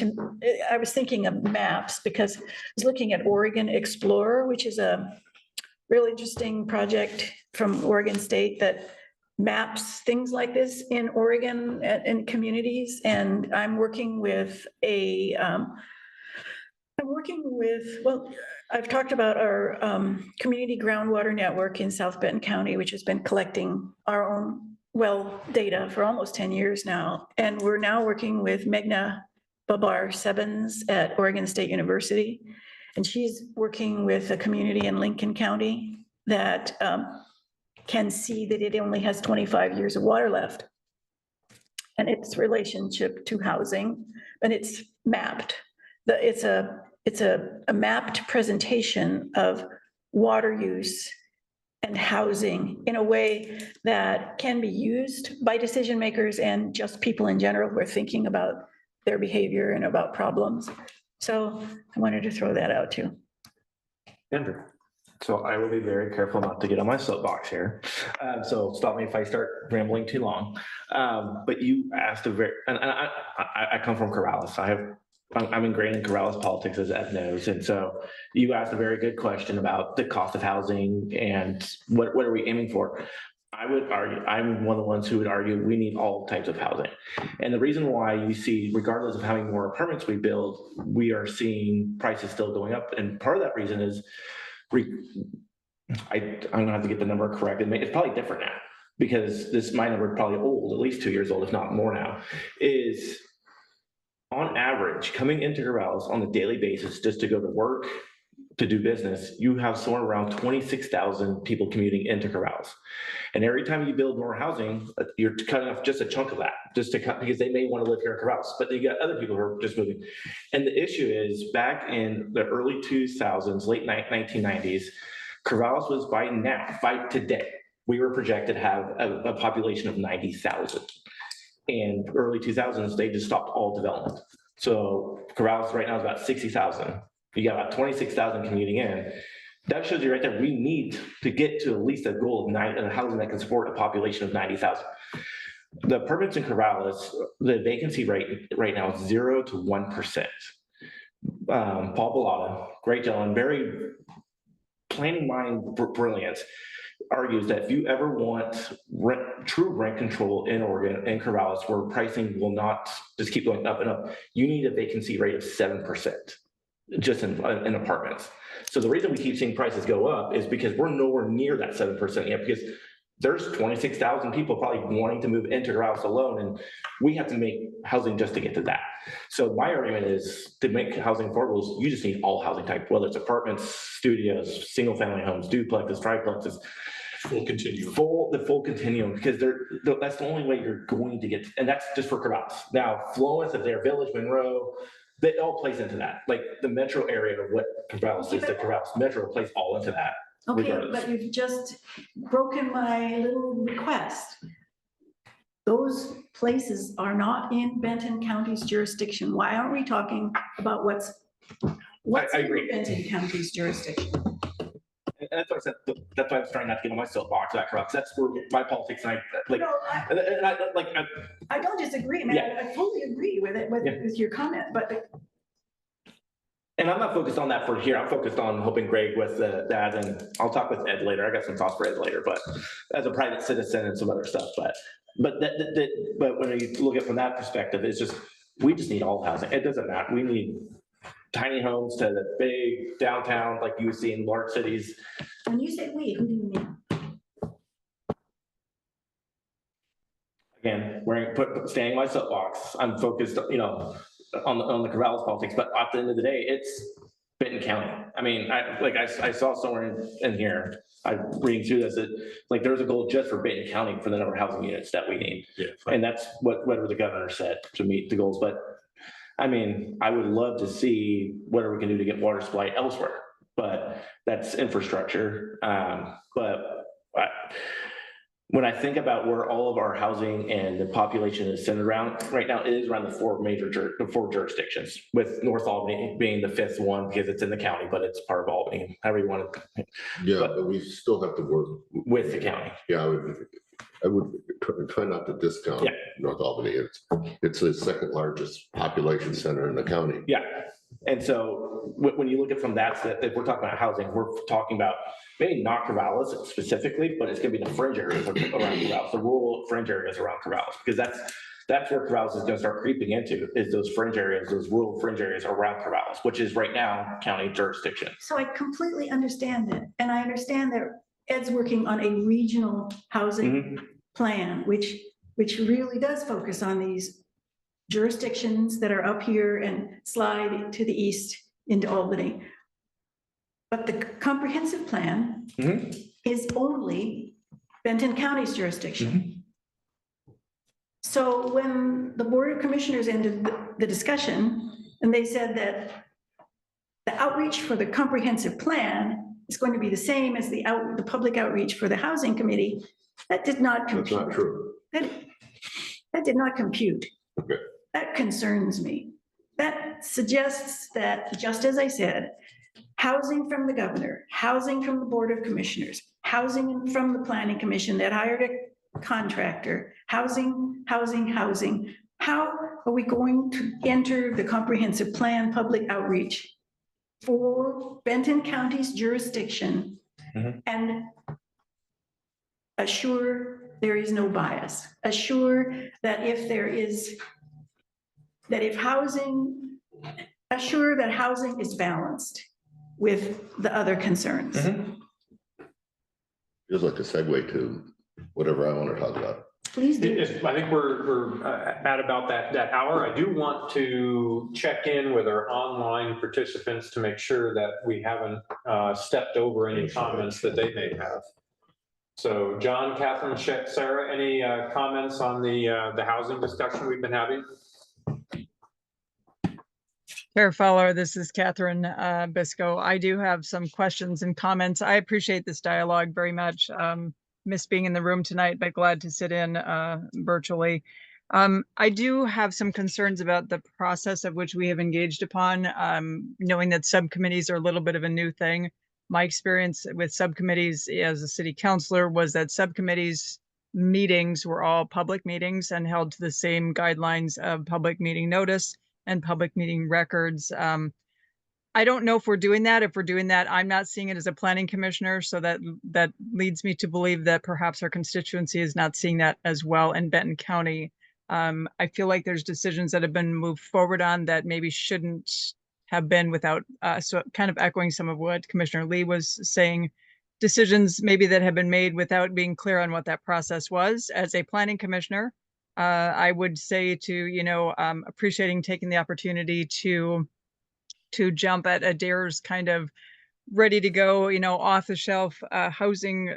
I was thinking of maps because I was looking at Oregon Explorer, which is a really interesting project from Oregon State that maps things like this in Oregon and communities. And I'm working with well, I've talked about our community groundwater network in South Benton County, which has been collecting our own well data for almost 10 years now. And we're now working with Meghna Babar-Sebens at Oregon State University. And she's working with a community in Lincoln County that can see that it only has 25 years of water left. And its relationship to housing, and it's mapped. It's a mapped presentation of water use and housing in a way that can be used by decision makers and just people in general who are thinking about their behavior and about problems. So I wanted to throw that out too. Andrew. So I will be very careful not to get on my soapbox here. So stop me if I start rambling too long. But you asked and I come from Corvallis. I'm ingrained in Corvallis politics, as Ed knows. And so you asked a very good question about the cost of housing and what are we aiming for? I would argue, I'm one of the ones who would argue we need all types of housing. And the reason why you see, regardless of how many more apartments we build, we are seeing prices still going up. And part of that reason is, I'm gonna have to get the number correct. It's probably different now because my number is probably old, at least 2 years old, if not more now, is on average, coming into Corvallis on a daily basis, just to go to work, to do business, you have somewhere around 26,000 people commuting into Corvallis. And every time you build more housing, you're cutting off just a chunk of that, just to cut, because they may want to live here in Corvallis, but you got other people who are just moving. And the issue is back in the early 2000s, late 1990s, Corvallis was by today, we were projected to have a population of 90,000. And early 2000s, they just stopped all development. So Corvallis right now is about 60,000. You got about 26,000 commuting in. That shows you right there, we need to get to at least a goal of housing that can support a population of 90,000. The permits in Corvallis, the vacancy rate right now is 0 to 1%. Paul Bellata, great gentleman, very planning mind brilliance, argues that if you ever want true rent control in Oregon and Corvallis, where pricing will not just keep going up and up, you need a vacancy rate of 7% just in apartments. So the reason we keep seeing prices go up is because we're nowhere near that 7% yet, because there's 26,000 people probably wanting to move into Corvallis alone, and we have to make housing just to get to that. So my argument is, to make housing affordable, you just need all housing type, whether it's apartments, studios, single family homes, duplexes, triplexes. Full continuum. The full continuum, because that's the only way you're going to get, and that's just for Corvallis. Now, Florence, if they're Village, Monroe, that all plays into that. Like the metro area of what Corvallis is, the Corvallis Metro plays all into that. Okay, regardless. but you've just broken my little request. Those places are not in Benton County's jurisdiction. Why aren't we talking about what's I in agree. Benton County's jurisdiction? And that's why I said, that's why I was trying not to get on my soapbox, that's where my politics, and I don't disagree, man. Yeah. I fully agree with it, with your comment, but. And I'm not focused on that for here. I'm focused on helping Greg with that, and I'll talk with Ed later. I got some thoughts for Ed later, but as a private citizen and some other stuff. But when you look at it from that perspective, it's just, we just need all housing. It doesn't matter. We need tiny homes to the big downtown, like you see in large cities. When you say we, who do you mean? Again, staying in my soapbox, I'm focused, on the Corvallis politics, but at the end of the day, it's Benton County. I mean, I saw somewhere in here, I'm reading through this, like there's a goal just for Benton County for the number of housing units that we need. Yeah. And that's whatever the governor said to meet the goals. But I mean, I would love to see whatever we can do to get water supply elsewhere, but that's infrastructure. When I think about where all of our housing and the population is centered around, right now it is around the four jurisdictions, with North Albany being the fifth one because it's in the county, but it's part of Albany, however you want to. Yeah, but we still have to work. With the county. Yeah, I would try not to discount Yeah. North Albany. It's the second largest population center in the county. Yeah. And so when you look at from that, if we're talking about housing, we're talking about maybe not Corvallis specifically, but it's going to be the fringe areas around Corvallis, the rural fringe areas around Corvallis, because that's where Corvallis is going to start creeping into, is those fringe areas, those rural fringe areas around Corvallis, which is right now county jurisdiction. So I completely understand it. And I understand that Ed's working on a regional housing plan, which really does focus on these jurisdictions that are up here and slide to the east into Albany. But the comprehensive plan is only Benton County's jurisdiction. So when the Board of Commissioners ended the discussion, and they said that the outreach for the comprehensive plan is going to be the same as the public outreach for the Housing Committee, that did not compute. That's not true. That did not compute. Okay. That concerns me. That suggests that, just as I said, housing from the governor, housing from the Board of Commissioners, housing from the Planning Commission that hired a contractor, housing. How are we going to enter the comprehensive plan public outreach for Benton County's jurisdiction and assure there is no bias, assure that assure that housing is balanced with the other concerns. Feels like a segue to whatever I want to talk about. Please do. I think we're at about that hour. I do want to check in with our online participants to make sure that we haven't stepped over any comments that they may have. So John, Catherine, Sarah, any comments on the housing discussion we've been having? Chair Fowler, this is Catherine Bisco. I do have some questions and comments. I appreciate this dialogue very much. Miss being in the room tonight, but glad to sit in virtually. I do have some concerns about the process of which we have engaged upon, knowing that subcommittees are a little bit of a new thing. My experience with subcommittees as a city councilor was that subcommittees meetings were all public meetings and held to the same guidelines of public meeting notice and public meeting records. I don't know if we're doing that. If we're doing that, I'm not seeing it as a planning commissioner. So that leads me to believe that perhaps our constituency is not seeing that as well in Benton County. I feel like there's decisions that have been moved forward on that maybe shouldn't have been without, so kind of echoing some of what Commissioner Lee was saying, decisions maybe that have been made without being clear on what that process was. As a planning commissioner, I would say to, appreciating taking the opportunity to jump at Adair's kind of ready to go, off the shelf housing,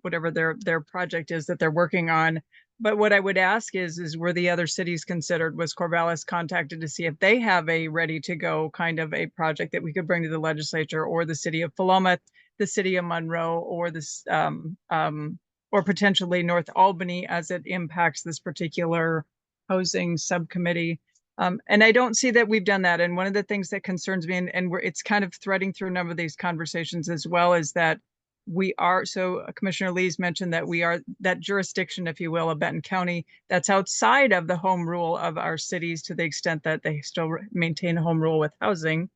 whatever their project is that they're working on. But what I would ask is were the other cities considered? Was Corvallis contacted to see if they have a ready to go kind of a project that we could bring to the legislature, or the city of Philomath, the city of Monroe, or this, or potentially North Albany as it impacts this particular housing subcommittee? And I don't see that we've done that. And one of the things that concerns me, and it's kind of threading through a number of these conversations as well, is that we are, so Commissioner Lee's mentioned that we are that jurisdiction, if you will, of Benton County, that's outside of the home rule of our cities to the extent that they still maintain a home rule with housing.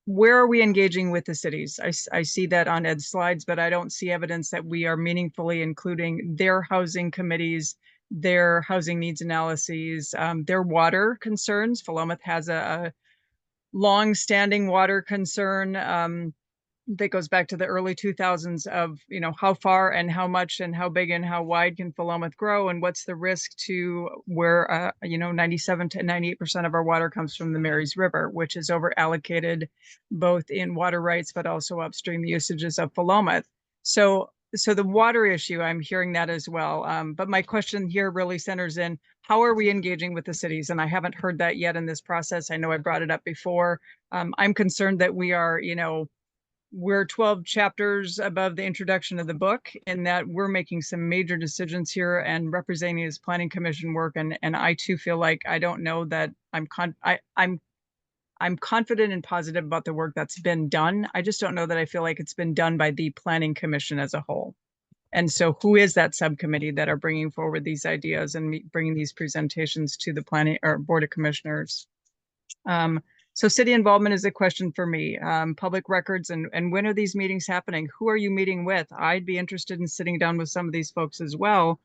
Where are we engaging with the cities? I see that on Ed's slides, but I don't see evidence that we are meaningfully including their housing committees their housing needs analyses, their water concerns. Philomath has a long-standing water concern that goes back to the early 2000s of, how far and how much and how big and how wide can Philomath grow, and what's the risk to where, 97 to 98% of our water comes from the Marys River, which is over allocated both in water rights, but also upstream usages of Philomath. So the water issue, I'm hearing that as well. But my question here really centers in, how are we engaging with the cities? And I haven't heard that yet in this process. I know I brought it up before. I'm concerned that we are, we're 12 chapters above the introduction of the book, in that we're making some major decisions here and representing his planning commission work. And I too feel like, I don't know that I'm confident and positive about the work that's been done. I just don't know that I feel like it's been done by the planning commission as a whole. And so who is that subcommittee that are bringing forward these ideas and bringing these presentations to the planning or board of commissioners? So city involvement is a question for me. Public records, and when are these meetings happening? Who are you meeting with? I'd be interested in sitting down with some of these folks as well.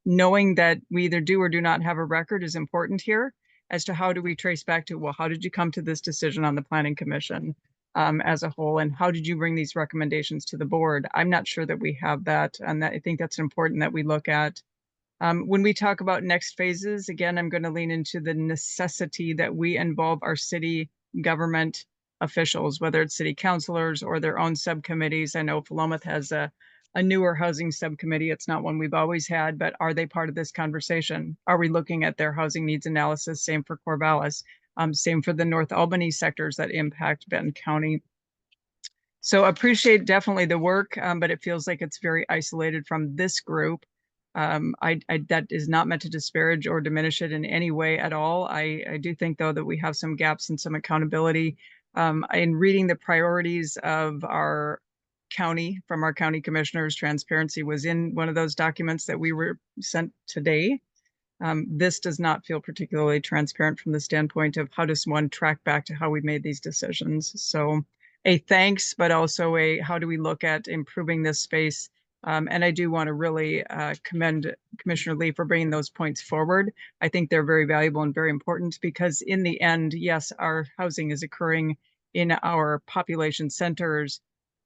Knowing that we either do or do not have a record is important here, as to how do we trace back to, well, how did you come to this decision on the planning commission as a whole? And how did you bring these recommendations to the board? I'm not sure that we have that. And I think that's important that we look at. When we talk about next phases, again, I'm going to lean into the necessity that we involve our city government officials, whether it's city councilors or their own subcommittees. I know Philomath has a newer housing subcommittee. It's not one we've always had, but are they part of this conversation? Are we looking at their housing needs analysis? Same for Corvallis, same for the North Albany sectors that impact Benton County. So appreciate definitely the work, but it feels like it's very isolated from this group. That is not meant to disparage or diminish it in any way at all. I do think, though, that we have some gaps and some accountability. In reading the priorities of our county from our county commissioners, transparency was in one of those documents that we were sent today. This does not feel particularly transparent from the standpoint of how does one track back to how we made these decisions. So a thanks, but also a how do we look at improving this space? And I do want to really commend Commissioner Lee for bringing those points forward. I think they're very valuable and very important, because in the end, yes, our housing is occurring in our population centers,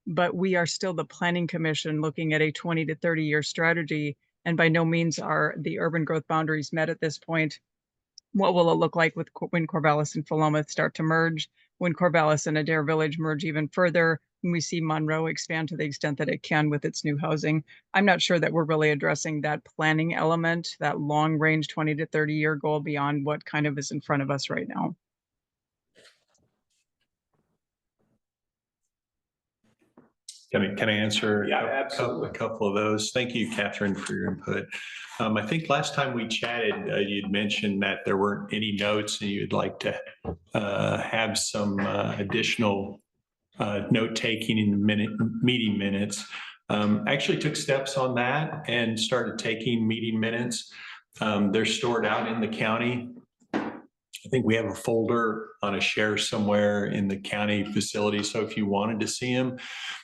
but we are still the Planning Commission looking at a 20 to 30-year strategy. And by no means are the urban growth boundaries met at this point. What will it look like when Corvallis and Philomath start to merge? When Corvallis and Adair Village merge even further? When we see Monroe expand to the extent that it can with its new housing? I'm not sure that we're really addressing that planning element, that long range 20 to 30-year goal beyond what kind of is in front of us right now. Can I answer absolutely. a couple of those? Thank you, Catherine, for your input. I think last time we chatted, you'd mentioned that there weren't any notes and you'd like to have some additional note-taking in the meeting minutes. Actually took steps on that and started taking meeting minutes. They're stored out in the county. I think we have a folder on a share somewhere in the county facility. So if you wanted to see them,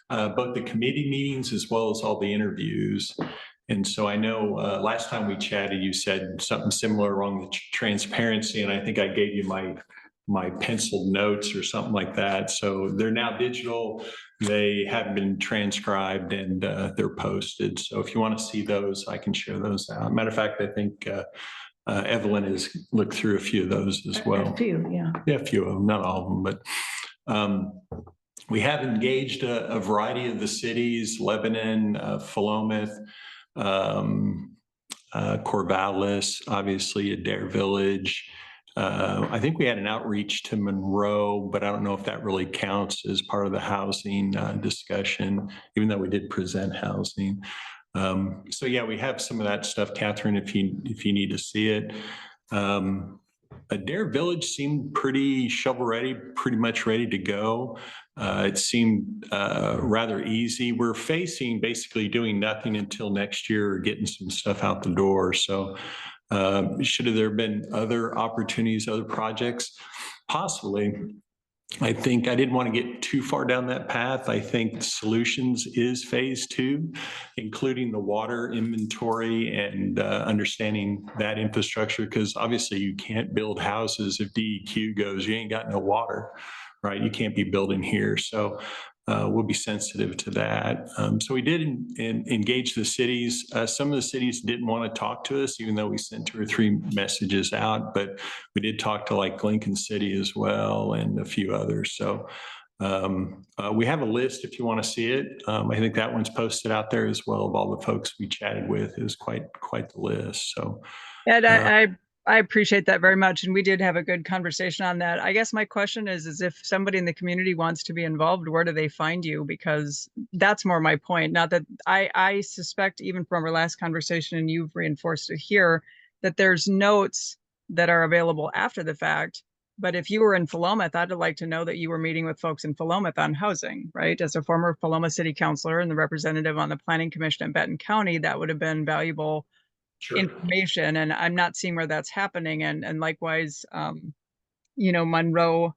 both the committee meetings as well as all the interviews. And so I know last time we chatted, you said something similar along the transparency. And I think I gave you my penciled notes or something like that. So they're now digital. They have been transcribed and they're posted. So if you want to see those, I can share those out. Matter of fact, I think Evelyn has looked through a few of those as well. A few, yeah. Yeah, a few of them, not all of them, but we have engaged a variety of the cities: Lebanon, Philomath, Corvallis, obviously Adair Village. I think we had an outreach to Monroe, but I don't know if that really counts as part of the housing discussion, even though we did present housing. So yeah, we have some of that stuff, Catherine, if you need to see it. Adair Village seemed pretty shovel ready, pretty much ready to go. It seemed rather easy. We're facing basically doing nothing until next year, or getting some stuff out the door. So should have there been other opportunities, other projects? Possibly. I think I didn't want to get too far down that path. I think solutions is phase 2, including the water inventory and understanding that infrastructure, because obviously you can't build houses if DEQ goes, you ain't got no water, right? You can't be building here. So we'll be sensitive to that. So we did engage the cities. Some of the cities didn't want to talk to us, even though we sent 2 or 3 messages out, but we did talk to like Lincoln City as well and a few others. So we have a list if you want to see it. I think that one's posted out there as well of all the folks we chatted with. It was quite the list. So And I appreciate that very much. And we did have a good conversation on that. I guess my question is if somebody in the community wants to be involved, where do they find you? Because that's more my point. Not that I suspect, even from our last conversation, and you've reinforced it here, that there's notes that are available after the fact. But if you were in Philomath, I'd like to know that you were meeting with folks in Philomath on housing, right? As a former Philomath city councilor and the representative on the Planning Commission in Benton County, that would have been valuable information, and I'm not seeing where that's happening. And likewise, Monroe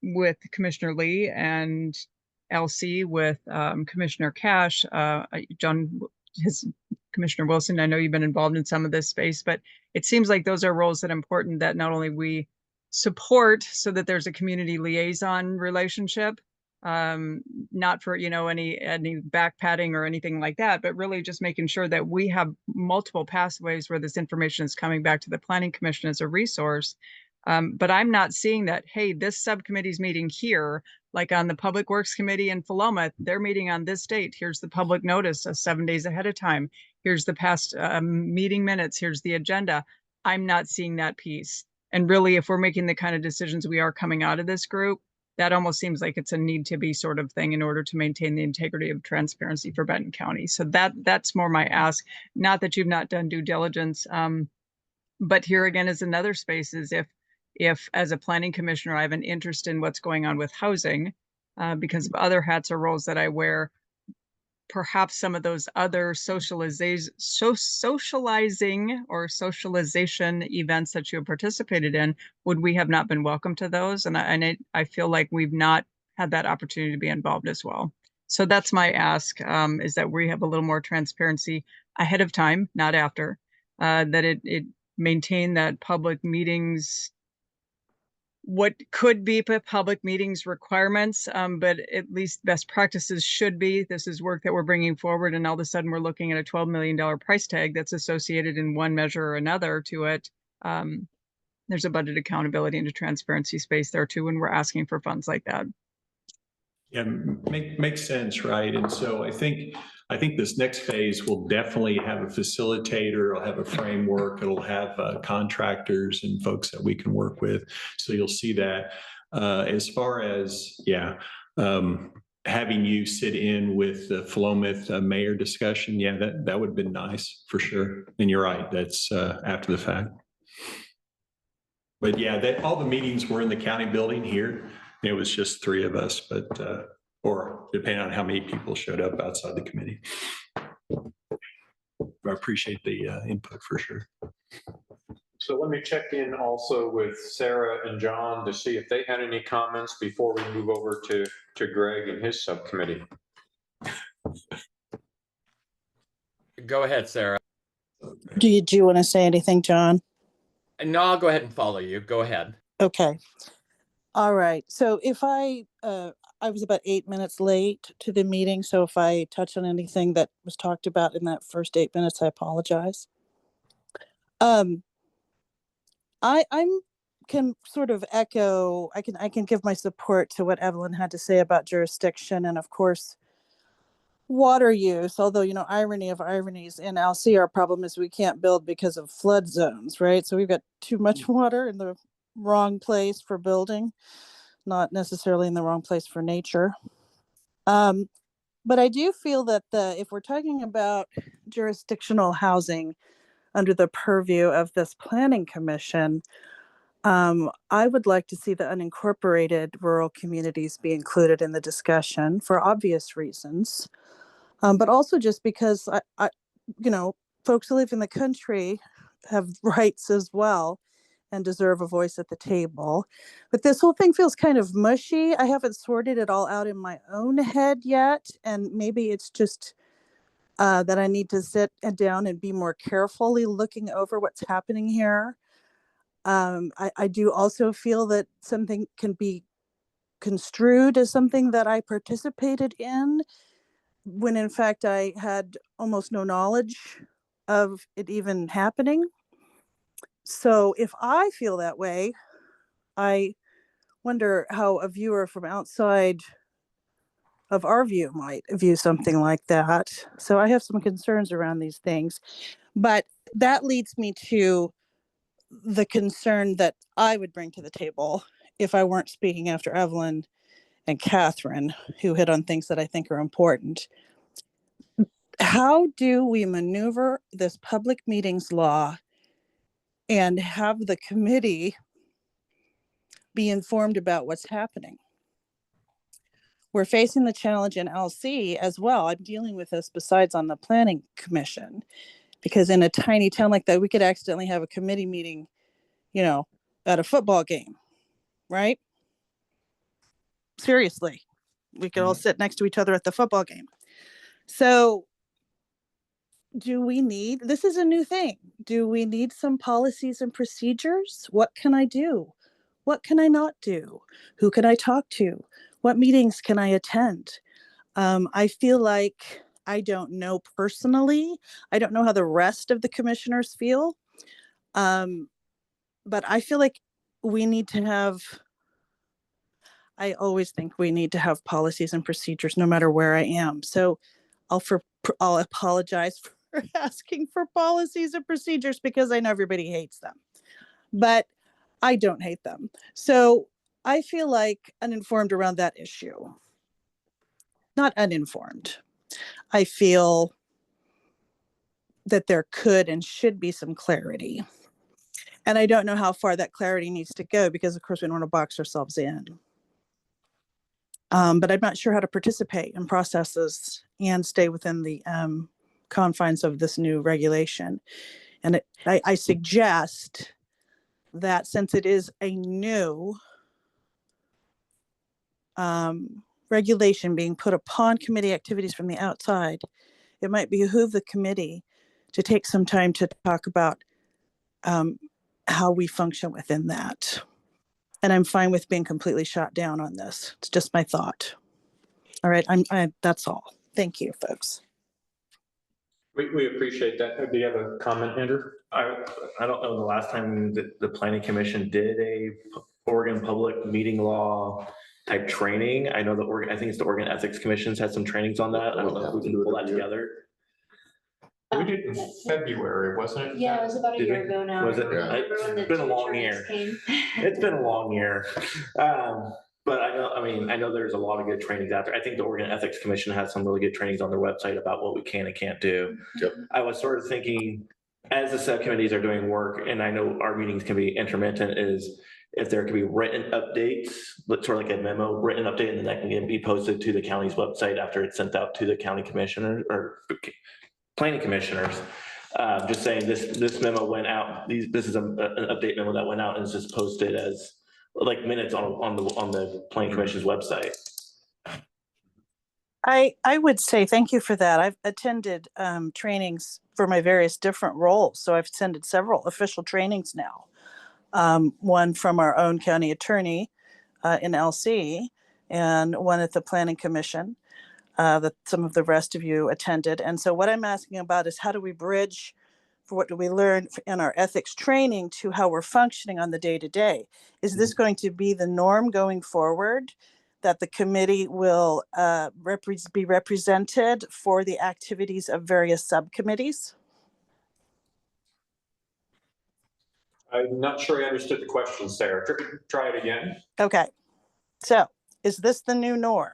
with Commissioner Lee and LC with Commissioner Cash, Commissioner Wilson. I know you've been involved in some of this space, but it seems like those are roles that are important that not only we support so that there's a community liaison relationship, not for any back patting or anything like that, but really just making sure that we have multiple pathways where this information is coming back to the Planning Commission as a resource. But I'm not seeing that, hey, this subcommittee's meeting here, like on the Public Works Committee in Philomath, they're meeting on this date. Here's the public notice 7 days ahead of time. Here's the past meeting minutes. Here's the agenda. I'm not seeing that piece. And really, if we're making the kind of decisions we are coming out of this group, that almost seems like it's a need to be sort of thing in order to maintain the integrity of transparency for Benton County. So that's more my ask. Not that you've not done due diligence, but here again is another space is if as a planning commissioner, I have an interest in what's going on with housing because of other hats or roles that I wear, perhaps some of those other socializing or socialization events that you have participated in, would we have not been welcome to those? And I feel like we've not had that opportunity to be involved as well. So that's my ask, is that we have a little more transparency ahead of time, not after, that it maintain that public meetings, what could be public meetings requirements, but at least best practices should be. This is work that we're bringing forward, and all of a sudden we're looking at a $12 million price tag that's associated in one measure or another to it. There's a budget accountability and a transparency space there too, and we're asking for funds like that. Yeah, makes sense, right? And so I think this next phase will definitely have a facilitator, it'll have a framework, it'll have contractors and folks that we can work with. So you'll see that. As far as, having you sit in with the Philomath mayor discussion, that would have been nice for sure. And you're right, that's after the fact. But all the meetings were in the county building here. It was just 3 of us, but, or depending on how many people showed up outside the committee. I appreciate the input for sure. So let me check in also with Sarah and John to see if they had any comments before we move over to Greg and his subcommittee. Go ahead, Sarah. Do you want to say anything, John? No, I'll go ahead and follow you. Go ahead. Okay. All right. So if I was about 8 minutes late to the meeting. So if I touch on anything that was talked about in that first 8 minutes, I apologize. I can sort of echo, I can give my support to what Evelyn had to say about jurisdiction and of course, water use, although, irony of ironies in LC, our problem is we can't build because of flood zones, right? So we've got too much water in the wrong place for building, not necessarily in the wrong place for nature. But I do feel that if we're talking about jurisdictional housing under the purview of this planning commission, I would like to see the unincorporated rural communities be included in the discussion for obvious reasons. But also just because I folks who live in the country have rights as well. and deserve a voice at the table. But this whole thing feels kind of mushy. I haven't sorted it all out in my own head yet. And maybe it's just that I need to sit down and be more carefully looking over what's happening here. I do also feel that something can be construed as something that I participated in, when in fact I had almost no knowledge of it even happening. So if I feel that way, I wonder how a viewer from outside of our view might view something like that. So I have some concerns around these things, but that leads me to the concern that I would bring to the table if I weren't speaking after Evelyn and Catherine, who hit on things that I think are important. How do we maneuver this public meetings law and have the committee be informed about what's happening? We're facing the challenge in LC as well. I'm dealing with this besides on the planning commission, because in a tiny town like that, we could accidentally have a committee meeting, you know, at a football game, right? Seriously, we could all sit next to each other at the football game. So do we need, this is a new thing. Do we need some policies and procedures? What can I do? What can I not do? Who can I talk to? What meetings can I attend? I feel like I don't know personally. I don't know how the rest of the commissioners feel. But I feel like we need to have, I always think we need to have policies and procedures no matter where I am. So I'll apologize for asking for policies and procedures because I know everybody hates them, but I don't hate them. So I feel like uninformed around that issue. Not uninformed. I feel that there could and should be some clarity. And I don't know how far that clarity needs to go because, of course, we don't want to box ourselves in. But I'm not sure how to participate in processes and stay within the confines of this new regulation. And I suggest that since it is a new regulation being put upon committee activities from the outside, it might behoove the committee to take some time to talk about how we function within that. And I'm fine with being completely shot down on this. It's just my thought. All right, that's all. Thank you, folks. We appreciate that. Do you have a comment, Andrew? I don't know the last time that the planning commission did a Oregon public meeting law type training. I know I think it's the Oregon Ethics Commission's had some trainings on that. I don't know if we can pull that together. We did in February, wasn't it? Yeah, it was about a year ago now. Was it? It's been a long year. It's been a long year. But I know there's a lot of good trainings out there. I think the Oregon Ethics Commission has some really good trainings on their website about what we can and can't do. Yep. I was sort of thinking, as the subcommittees are doing work, and I know our meetings can be intermittent, is if there could be written updates, sort of like a memo, written update, and then that can be posted to the county's website after it's sent out to the county commissioner or planning commissioners. Just saying this memo went out. This is an update memo that went out and it's just posted as like minutes on the planning commission's website. I would say thank you for that. I've attended trainings for my various different roles. So I've attended several official trainings now. One from our own county attorney in LC and one at the planning commission that some of the rest of you attended. And so what I'm asking about is how do we bridge for what do we learn in our ethics training to how we're functioning on the day-to-day? Is this going to be the norm going forward, that the committee will be represented for the activities of various subcommittees? I'm not sure I understood the question, Sarah. Try it again. Okay, so is this the new norm?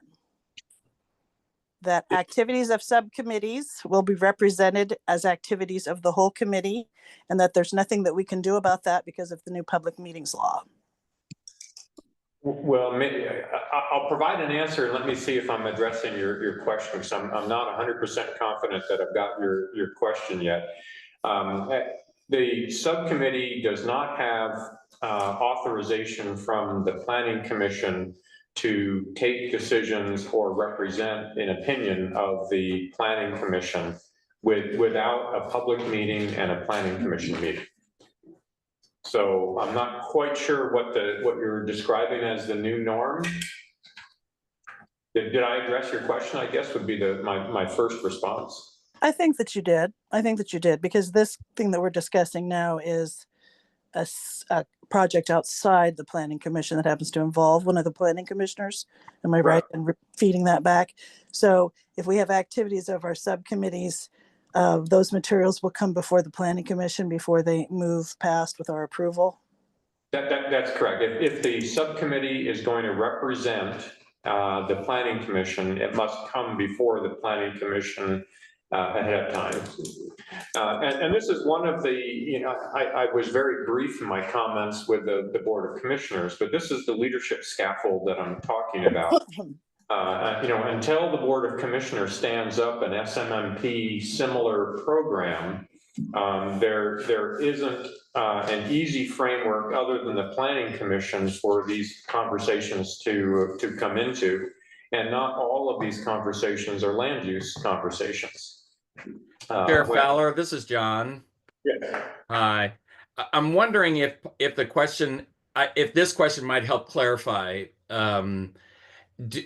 That activities of subcommittees will be represented as activities of the whole committee, and that there's nothing that we can do about that because of the new public meetings law? Well, maybe I'll provide an answer and let me see if I'm addressing your question, because I'm not 100% confident that I've got your question yet. The subcommittee does not have authorization from the planning commission to take decisions or represent an opinion of the planning commission without a public meeting and a planning commission meeting. So I'm not quite sure what you're describing as the new norm. Did I address your question? I guess would be my first response. I think that you did. I think that you did, because this thing that we're discussing now is a project outside the planning commission that happens to involve one of the planning commissioners. Am I right in feeding that back? So if we have activities of our subcommittees, those materials will come before the planning commission before they move past with our approval. That's correct. If the subcommittee is going to represent the planning commission, it must come before the planning commission ahead of time. And this is one of the, I was very brief in my comments with the Board of Commissioners, but this is the leadership scaffold that I'm talking about. Until the Board of Commissioners stands up an SMMP similar program, there isn't an easy framework other than the planning commission for these conversations to come into. And not all of these conversations are land use conversations. Chair Fowler, this is John. Yeah. Hi. I'm wondering if this question might help clarify.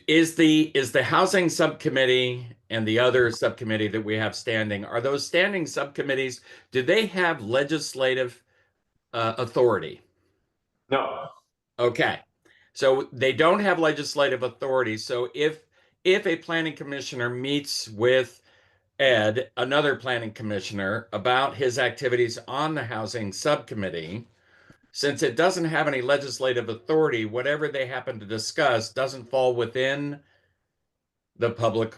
Is the housing subcommittee and the other subcommittee that we have standing, are those standing subcommittees, do they have legislative authority? No. Okay. So they don't have legislative authority. So if a planning commissioner meets with Ed, another planning commissioner, about his activities on the housing subcommittee, since it doesn't have any legislative authority, whatever they happen to discuss doesn't fall within the public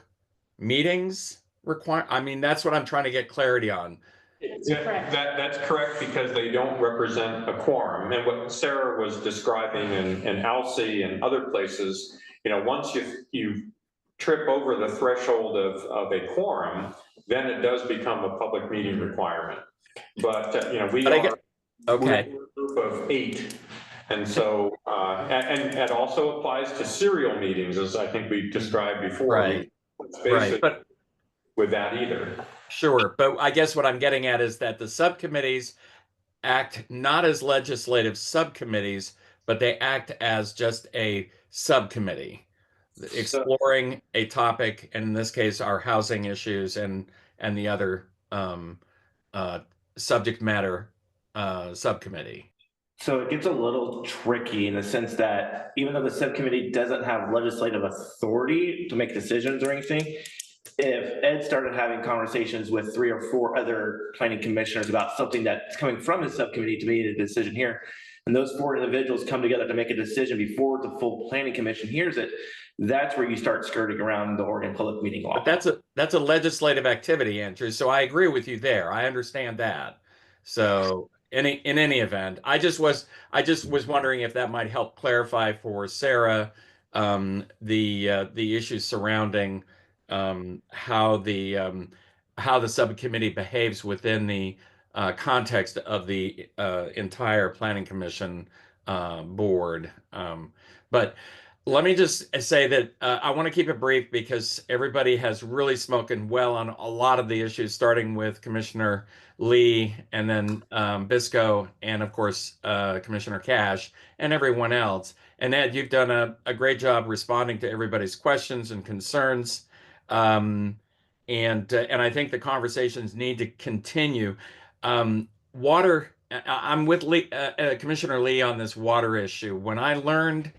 meetings require. I mean, that's what I'm trying to get clarity on. That's correct, because they don't represent a quorum. And what Sarah was describing in Alsea and other places, once you trip over the threshold of a quorum, then it does become a public meeting requirement. But we're a group of 8. And so, and it also applies to serial meetings, as I think we described before. Right. But with that either. Sure. But I guess what I'm getting at is that the subcommittees act not as legislative subcommittees, but they act as just a subcommittee exploring a topic, and in this case, our housing issues and the other subject matter subcommittee. So it gets a little tricky in the sense that even though the subcommittee doesn't have legislative authority to make decisions or anything, if Ed started having conversations with 3 or 4 other planning commissioners about something that's coming from his subcommittee to make a decision here, and those 4 individuals come together to make a decision before the full planning commission hears it, that's where you start skirting around the Oregon Public Meeting Law. But that's a legislative activity, Andrew. So I agree with you there. I understand that. So in any event, I just was wondering if that might help clarify for Sarah the issues surrounding how the subcommittee behaves within the context of the entire planning commission board. But let me just say that I want to keep it brief because everybody has really spoken well on a lot of the issues, starting with Commissioner Lee and then Bisco and of course Commissioner Cash and everyone else. And Ed, you've done a great job responding to everybody's questions and concerns. And I think the conversations need to continue. Water, I'm with Lee, Commissioner Lee on this water issue. When I learned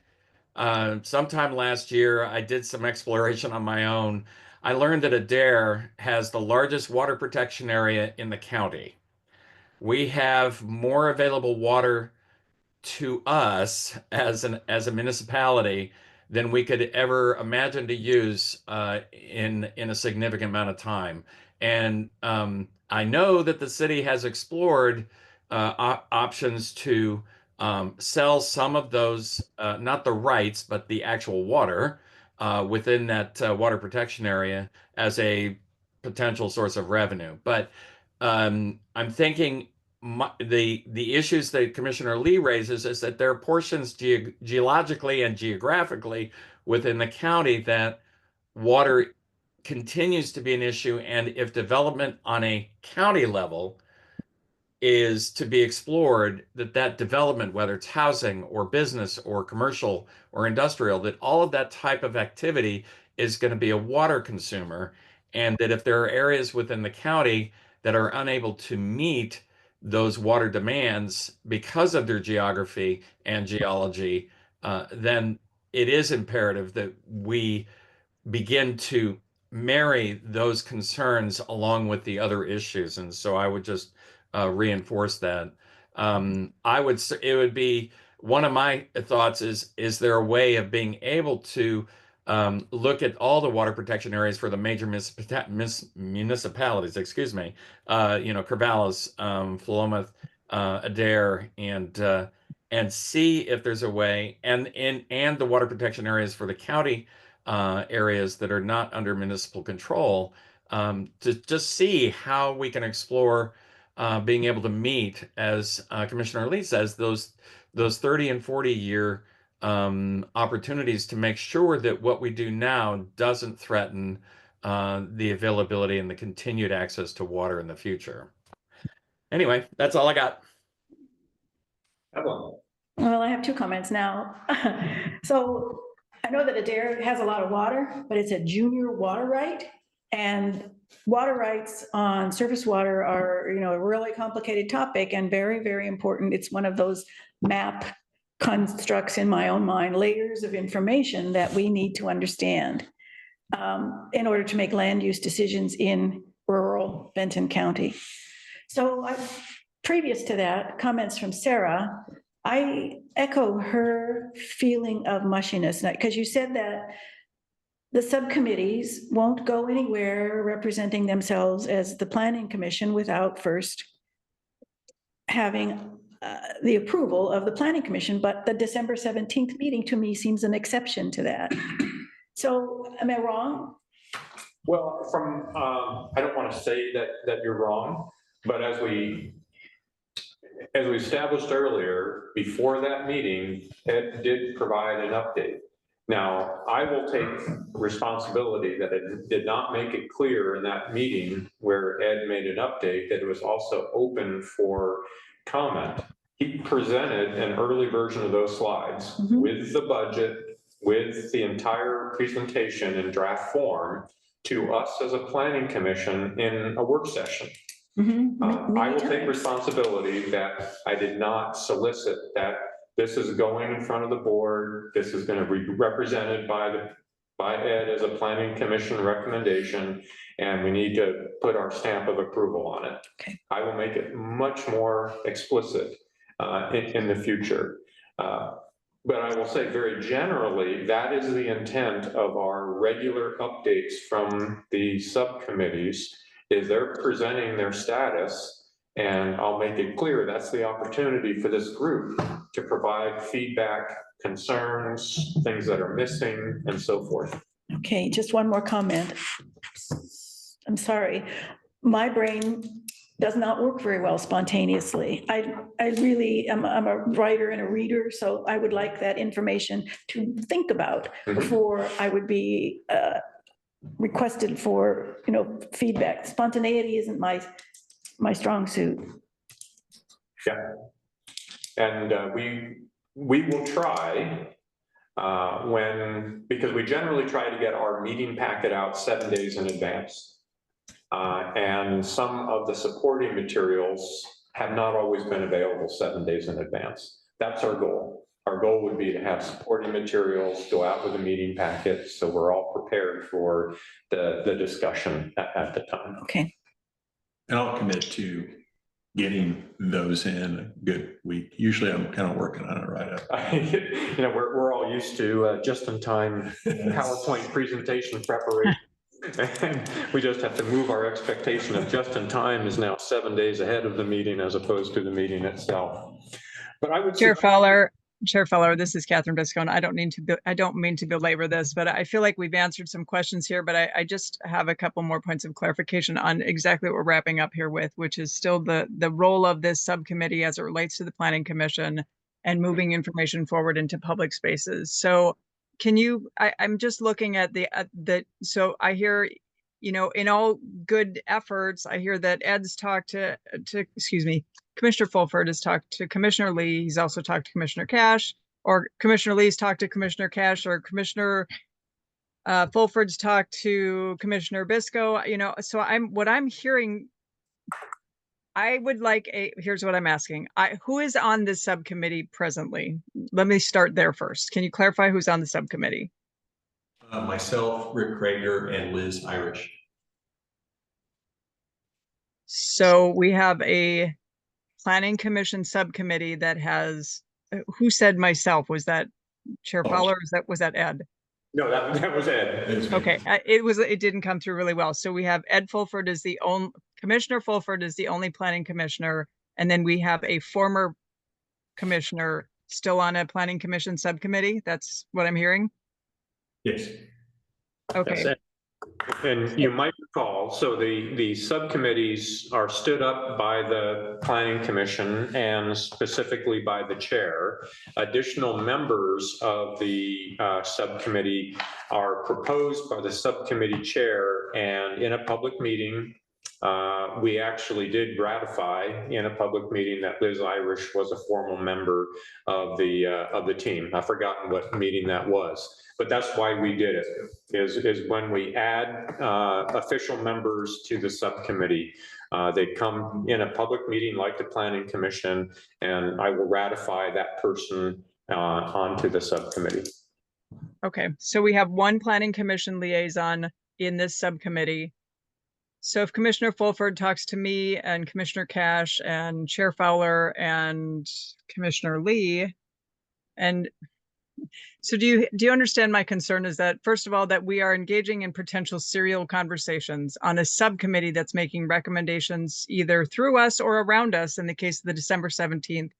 sometime last year, I did some exploration on my own. I learned that Adair has the largest water protection area in the county. We have more available water to us as a municipality than we could ever imagine to use in a significant amount of time. And I know that the city has explored options to sell some of those, not the rights, but the actual water within that water protection area as a potential source of revenue. But I'm thinking the issues that Commissioner Lee raises is that there are portions geologically and geographically within the county that water continues to be an issue, and if development on a county level is to be explored, that development, whether it's housing or business or commercial or industrial, that all of that type of activity is going to be a water consumer, and that if there are areas within the county that are unable to meet those water demands because of their geography and geology, then it is imperative that we begin to marry those concerns along with the other issues. And so I would just reinforce that. It would be one of my thoughts is there a way of being able to look at all the water protection areas for the major municipalities, excuse me, Corvallis, Philomath, Adair, and see if there's a way, and the water protection areas for the county areas that are not under municipal control, to just see how we can explore being able to meet, as Commissioner Lee says, those 30 and 40-year opportunities to make sure that what we do now doesn't threaten the availability and the continued access to water in the future. Anyway, that's all I got. Evelyn. Well, I have two comments now. So I know that Adair has a lot of water, but it's a junior water right. And water rights on surface water are, a really complicated topic and very, very important. It's one of those map constructs in my own mind, layers of information that we need to understand in order to make land use decisions in rural Benton County. So previous to that, comments from Sarah, I echo her feeling of mushiness, because you said that the subcommittees won't go anywhere representing themselves as the Planning Commission without first having the approval of the Planning Commission, but the December 17th meeting to me seems an exception to that. So am I wrong? Well, I don't want to say that you're wrong, but as we established earlier, before that meeting, Ed did provide an update. Now, I will take responsibility that it did not make it clear in that meeting where Ed made an update that it was also open for comment. He presented an early version of those slides with the budget, with the entire presentation in draft form to us as a planning commission in a work session. I will take responsibility that I did not solicit that this is going in front of the board. This is going to be represented by Ed as a planning commission recommendation, and we need to put our stamp of approval on it. Okay. I will make it much more explicit in the future. But I will say very generally, that is the intent of our regular updates from the subcommittees, is they're presenting their status, and I'll make it clear that's the opportunity for this group to provide feedback, concerns, things that are missing, and so forth. Okay, just one more comment. I'm sorry. My brain does not work very well spontaneously. I really am, I'm a writer and a reader, so I would like that information to think about before I would be requested for, feedback. Spontaneity isn't my strong suit. Yeah. And we will try because we generally try to get our meeting packet out 7 days in advance. And some of the supporting materials have not always been available 7 days in advance. That's our goal. Our goal would be to have supporting materials go out with a meeting packet so we're all prepared for the discussion at the time. Okay. And I'll commit to getting those in a good week. Usually I'm kind of working on it right up. We're all used to just-in-time PowerPoint presentation preparation. And we just have to move our expectation of just-in-time is now 7 days ahead of the meeting as opposed to the meeting itself. But I would Chair Fowler, Chair Feller, this is Catherine Bisco, and I don't mean to belabor this, but I feel like we've answered some questions here, but I just have a couple more points of clarification on exactly what we're wrapping up here with, which is still the role of this subcommittee as it relates to the Planning Commission and moving information forward into public spaces. So can you, I'm just looking at so I hear, you know, in all good efforts, I hear that Ed's talked to excuse me, Commissioner Fulford has talked to Commissioner Lee. He's also talked to Commissioner Cash, or Commissioner Lee's talked to Commissioner Cash, or Commissioner Fulford's talked to Commissioner Bisco. You know, so what I'm hearing, I would like here's what I'm asking. Who is on this subcommittee presently? Let me start there first. Can you clarify who's on the subcommittee? Myself, Rick Krager, and Liz Irish. So we have a Planning Commission subcommittee that has, who said myself? Was that Chair Fowler, or was that Ed? No, that was Ed. Okay, it didn't come through really well. So we have Ed Fulford as the only, Commissioner Fulford is the only planning commissioner, and then we have a former commissioner still on a Planning Commission subcommittee. That's what I'm hearing? Yes. Okay. Yes, and you might recall, so the subcommittees are stood up by the Planning Commission and specifically by the chair. Additional members of the subcommittee are proposed by the subcommittee chair, and in a public meeting, we actually did ratify in a public meeting that Liz Irish was a formal member of the team. I've forgotten what meeting that was, but that's why we did it, is when we add official members to the subcommittee, they come in a public meeting like the Planning Commission, and I will ratify that person onto the subcommittee. Okay, so we have one Planning Commission liaison in this subcommittee. So if Commissioner Fulford talks to me and Commissioner Cash and Chair Fowler and Commissioner Lee, and so do you understand my concern is that, first of all, that we are engaging in potential serial conversations on a subcommittee that's making recommendations either through us or around us. In the case of the December 17th,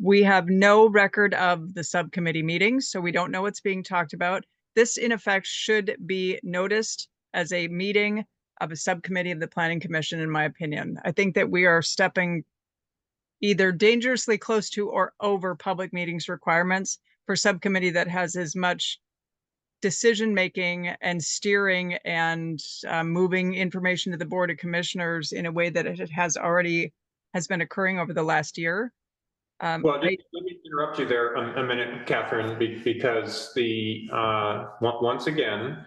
we have no record of the subcommittee meetings, so we don't know what's being talked about. This, in effect, should be noticed as a meeting of a subcommittee of the Planning Commission, in my opinion. I think that we are stepping either dangerously close to or over public meetings requirements for a subcommittee that has as much decision-making and steering and moving information to the Board of Commissioners in a way that it has been occurring over the last year. Well, let me interrupt you there a minute, Catherine, because once again,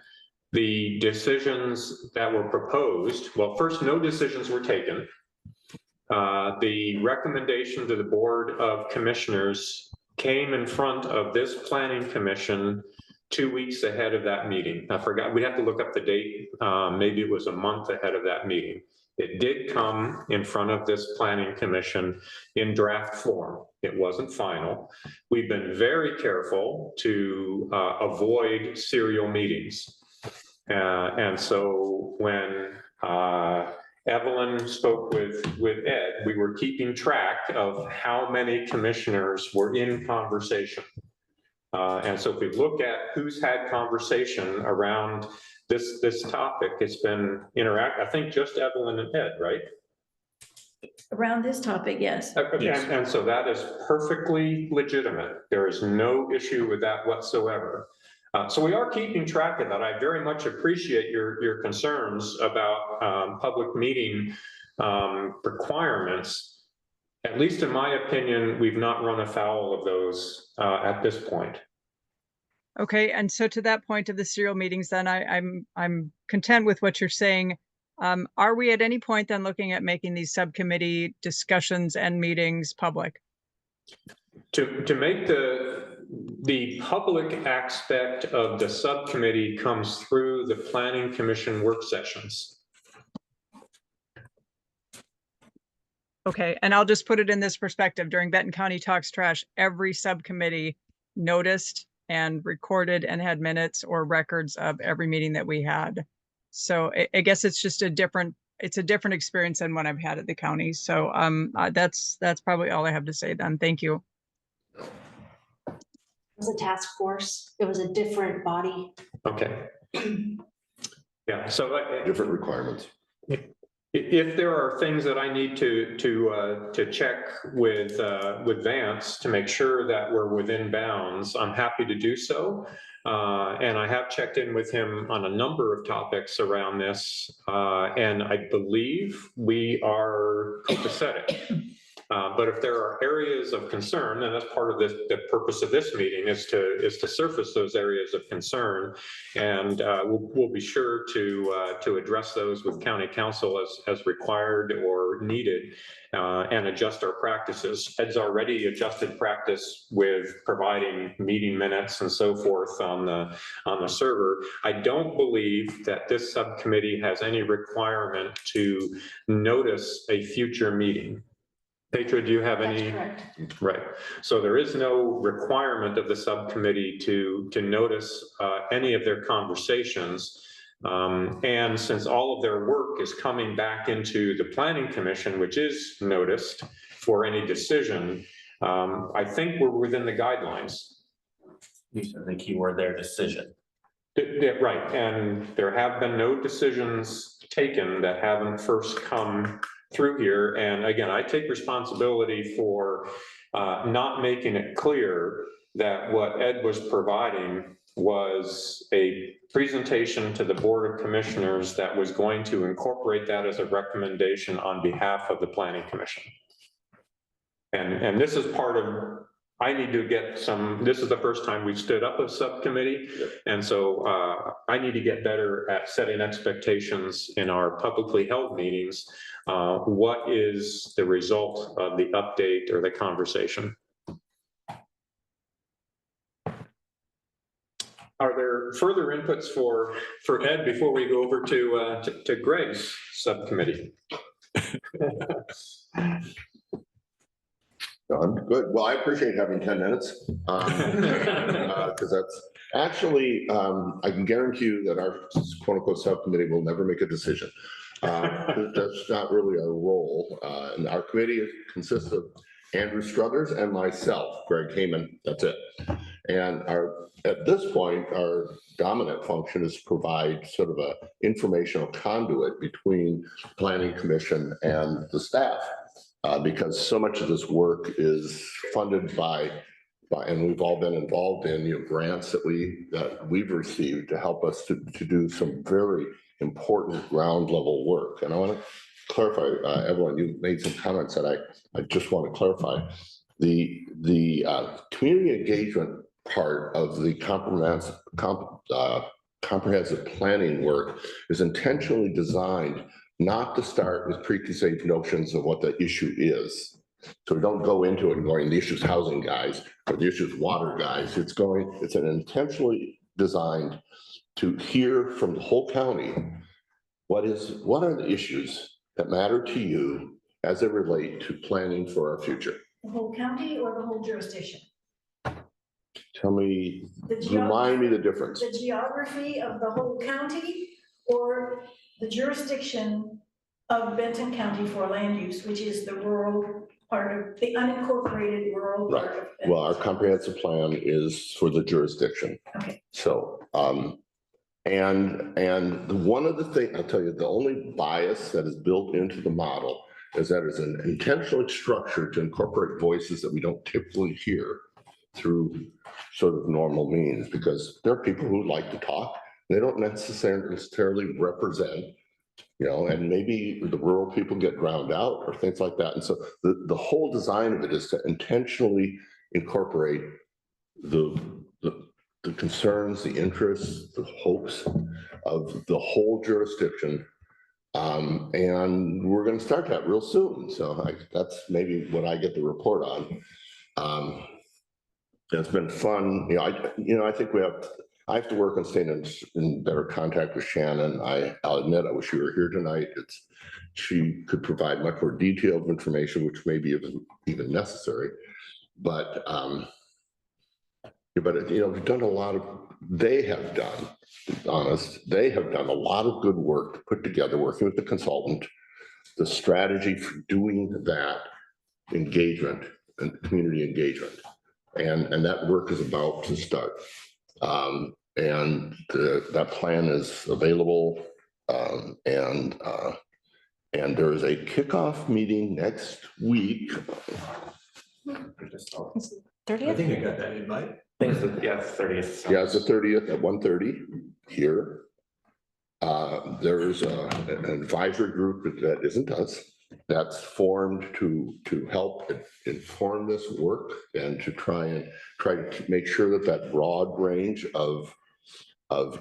the decisions that were proposed, well, first, no decisions were taken. The recommendation to the Board of Commissioners came in front of this Planning Commission 2 weeks ahead of that meeting. I forgot, we'd have to look up the date. Maybe it was a month ahead of that meeting. It did come in front of this Planning Commission in draft form. It wasn't final. We've been very careful to avoid serial meetings. And so when Evelyn spoke with Ed, we were keeping track of how many commissioners were in conversation. And so if we look at who's had conversation around this topic, it's been I think just Evelyn and Ed, right? Around this topic, yes. And so that is perfectly legitimate. There is no issue with that whatsoever. So we are keeping track of that. I very much appreciate your concerns about public meeting requirements. At least in my opinion, we've not run afoul of those at this point. Okay, and so to that point of the serial meetings, then I'm content with what you're saying. Are we at any point then looking at making these subcommittee discussions and meetings public? To make the public aspect of the subcommittee comes through the Planning Commission work sessions. Okay, and I'll just put it in this perspective. During Benton County Talks Trash, every subcommittee noticed and recorded and had minutes or records of every meeting that we had. So I guess it's just a different experience than what I've had at the county. So that's probably all I have to say then. Thank you. was a task force. It was a different body. Okay. Yeah, so Different requirements. if there are things that I need to check with Vance to make sure that we're within bounds, I'm happy to do so. And I have checked in with him on a number of topics around this, and I believe we are copacetic. But if there are areas of concern, and that's part of the purpose of this meeting is to surface those areas of concern, and we'll be sure to address those with county council as required or needed, and adjust our practices. Ed's already adjusted practice with providing meeting minutes and so forth on the server. I don't believe that this subcommittee has any requirement to notice a future meeting. Petra, do you have That's any? correct. Right. So there is no requirement of the subcommittee to notice any of their conversations. And since all of their work is coming back into the Planning Commission, which is noticed for any decision, I think we're within the guidelines. You said the keyword there, decision. Right. And there have been no decisions taken that haven't first come through here. And again, I take responsibility for not making it clear that what Ed was providing was a presentation to the Board of Commissioners that was going to incorporate that as a recommendation on behalf of the Planning Commission. And this is part of, I need to get some, this is the first time we've stood up a subcommittee. And so I need to get better at setting expectations in our publicly held meetings. What is the result of the update or the conversation? Are there further inputs for Ed before we go over to Greg's subcommittee? Done. Good. Well, I appreciate having 10 minutes. Because that's actually, I can guarantee you that our quote unquote subcommittee will never make a decision. That's not really our role. And our committee consists of Andrew Struthers and myself, Greg Heyman. That's it. And at this point, our dominant function is to provide sort of a informational conduit between Planning Commission and the staff. Because so much of this work is funded by, and we've all been involved in, grants that we've received to help us to do some very important ground level work. And I want to clarify, Evelyn, you made some comments that I just want to clarify. The community engagement part of the comprehensive planning work is intentionally designed not to start with preconceived notions of what the issue is. So we don't go into it and going, the issue is housing, guys, or the issue is water, guys. It's an intentionally designed to hear from the whole county what are the issues that matter to you as they relate to planning for our future. The whole county or the whole jurisdiction? Tell me, remind me the difference. The geography of the whole county or the jurisdiction of Benton County for land use, which is the rural part of the unincorporated rural part of Benton. Well, our comprehensive plan is for the jurisdiction. Okay. So, and one of the things, I'll tell you, the only bias that is built into the model is that it's an intentionally structured to incorporate voices that we don't typically hear through sort of normal means, because there are people who like to talk. They don't necessarily represent, and maybe the rural people get drowned out or things like that. And so the whole design of it is to intentionally incorporate the concerns, the interests, the hopes of the whole jurisdiction. And we're going to start that real soon. So that's maybe what I get the report on. It's been fun. I think I have to work on staying in better contact with Shannon. I'll admit, I wish you were here tonight. She could provide much more detailed information, which may be even necessary. But we've done a lot of, they have done, to be honest, they have done a lot of good work to put together, working with the consultant, the strategy for doing that engagement and community engagement. And that work is about to start. And that plan is available. And there is a kickoff meeting next week. I think I got that invite. Thanks, yeah, 30th. Yeah, it's the 30th at 1:30 here. There's an advisory group that isn't us, that's formed to help inform this work and to try to make sure that broad range of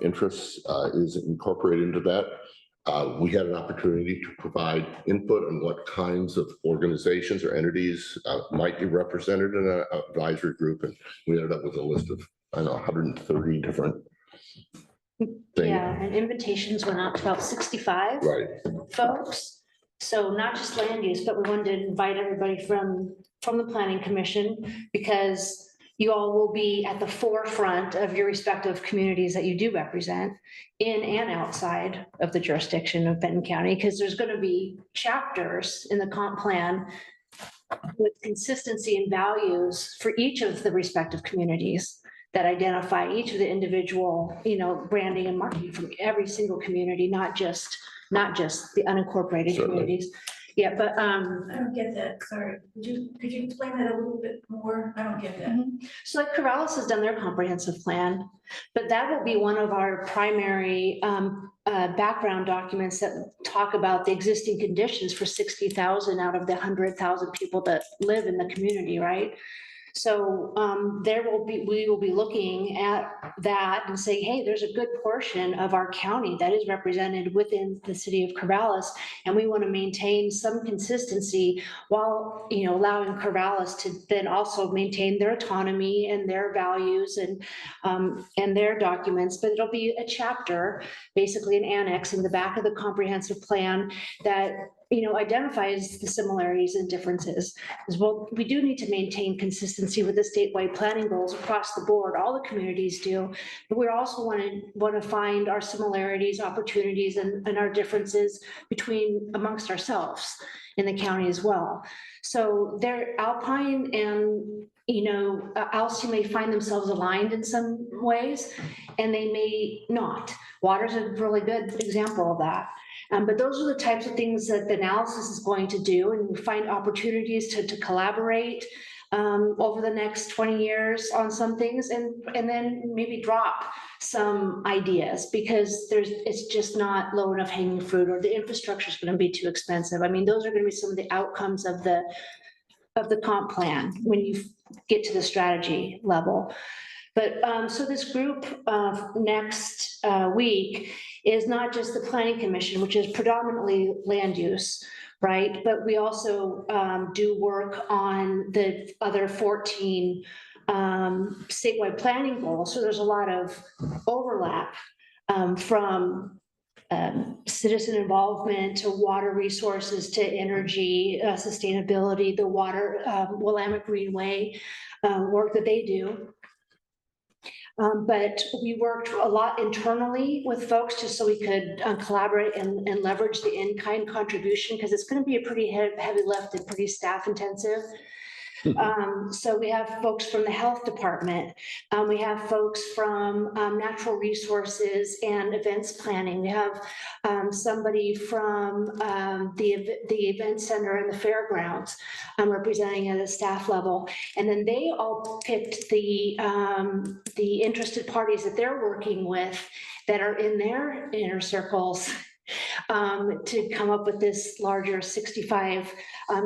interests is incorporated into that. We had an opportunity to provide input on what kinds of organizations or entities might be represented in an advisory group, and we ended up with a list of, I don't know, 130 different things. Yeah, and invitations went out to about 65 folks. So not just land use, but we wanted to invite everybody from the Planning Commission, because you all will be at the forefront of your respective communities that you do represent in and outside of the jurisdiction of Benton County, because there's going to be chapters in the comp plan with consistency and values for each of the respective communities that identify each of the individual, branding and marketing from every single community, not just the unincorporated communities. Yeah, but I don't get that, sorry. Could you explain that a little bit more? I don't get that. So like Corvallis has done their comprehensive plan, but that will be one of our primary background documents that talk about the existing conditions for 60,000 out of the 100,000 people that live in the community, right? So we will be looking at that and say, hey, there's a good portion of our county that is represented within the city of Corvallis, and we want to maintain some consistency while, allowing Corvallis to then also maintain their autonomy and their values and their documents. But it'll be a chapter, basically an annex in the back of the comprehensive plan that identifies the similarities and differences. As well, we do need to maintain consistency with the statewide planning goals across the board. All the communities do, but we also want to find our similarities, opportunities, and our differences amongst ourselves in the county as well. So Alpine and Alcyon may find themselves aligned in some ways, and they may not. Water's a really good example of that. But those are the types of things that the analysis is going to do, and we find opportunities to collaborate over the next 20 years on some things, and then maybe drop some ideas because it's just not low enough hanging fruit, or the infrastructure is going to be too expensive. I mean, those are going to be some of the outcomes of the comp plan when you get to the strategy level. But so this group next week is not just the Planning Commission, which is predominantly land use, right? But we also do work on the other 14 statewide planning goals. So there's a lot of overlap from citizen involvement to water resources to energy, sustainability, the water, Willamette Greenway work that they do. But we worked a lot internally with folks just so we could collaborate and leverage the in-kind contribution, because it's going to be a pretty heavy lift and pretty staff intensive. So we have folks from the health department. We have folks from natural resources and events planning. We have somebody from the event center and the fairgrounds representing at a staff level. And then they all picked the interested parties that they're working with that are in their inner circles to come up with this larger 65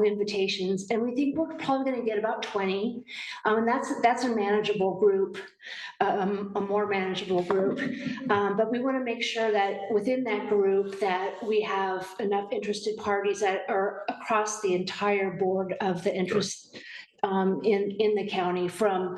invitations. And we think we're probably going to get about 20. And that's a manageable group, a more manageable group. But we want to make sure that within that group that we have enough interested parties that are across the entire board of the interest in the county, from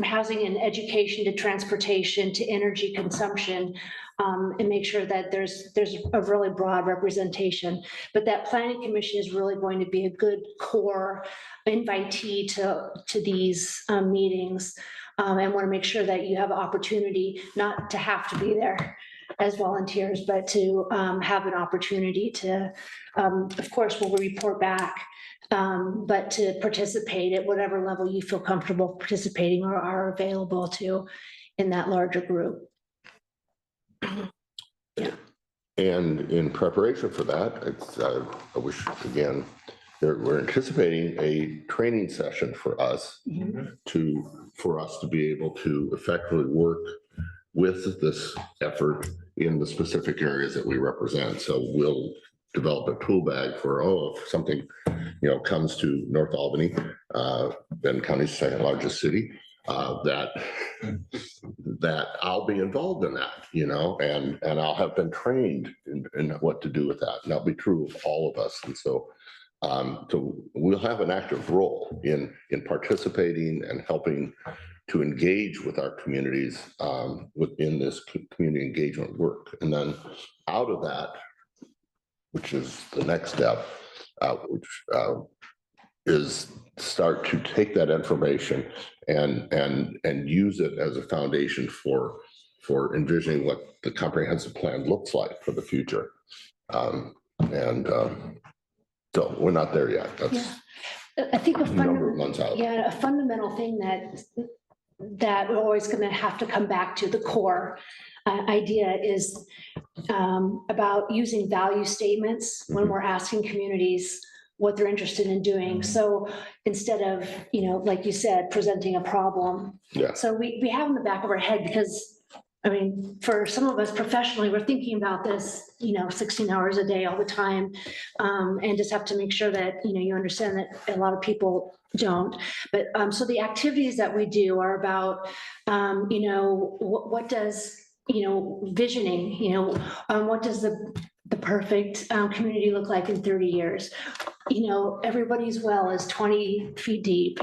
housing and education to transportation to energy consumption, and make sure that there's a really broad representation. But that Planning Commission is really going to be a good core invitee to these meetings, and want to make sure that you have an opportunity not to have to be there as volunteers, but to have an opportunity to, of course, we'll report back but to participate at whatever level you feel comfortable participating or are available to in that larger group. Yeah. And in preparation for that, it's, I wish, again, we're anticipating a training session for us for us to be able to effectively work with this effort in the specific areas that we represent. So we'll develop a tool bag for, if something, comes to North Albany, Benton County's second largest city, that I'll be involved in that, and I'll have been trained in what to do with that. And that'll be true of all of us. And so we'll have an active role in participating and helping to engage with our communities within this community engagement work. And then out of that, which is the next step, which is start to take that information and use it as a foundation for envisioning what the comprehensive plan looks like for the future. So we're not there yet. That's I think a number of months out. a fundamental thing that we're always going to have to come back to, the core idea is about using value statements when we're asking communities what they're interested in doing. So instead of, like you said, presenting a problem. Yeah. So we have in the back of our head, because I mean, for some of us professionally, we're thinking about this, 16 hours a day all the time, and just have to make sure that, you understand that a lot of people don't. But so the activities that we do are about, what does, visioning, what does the perfect community look like in 30 years? Everybody's well is 20 feet deep,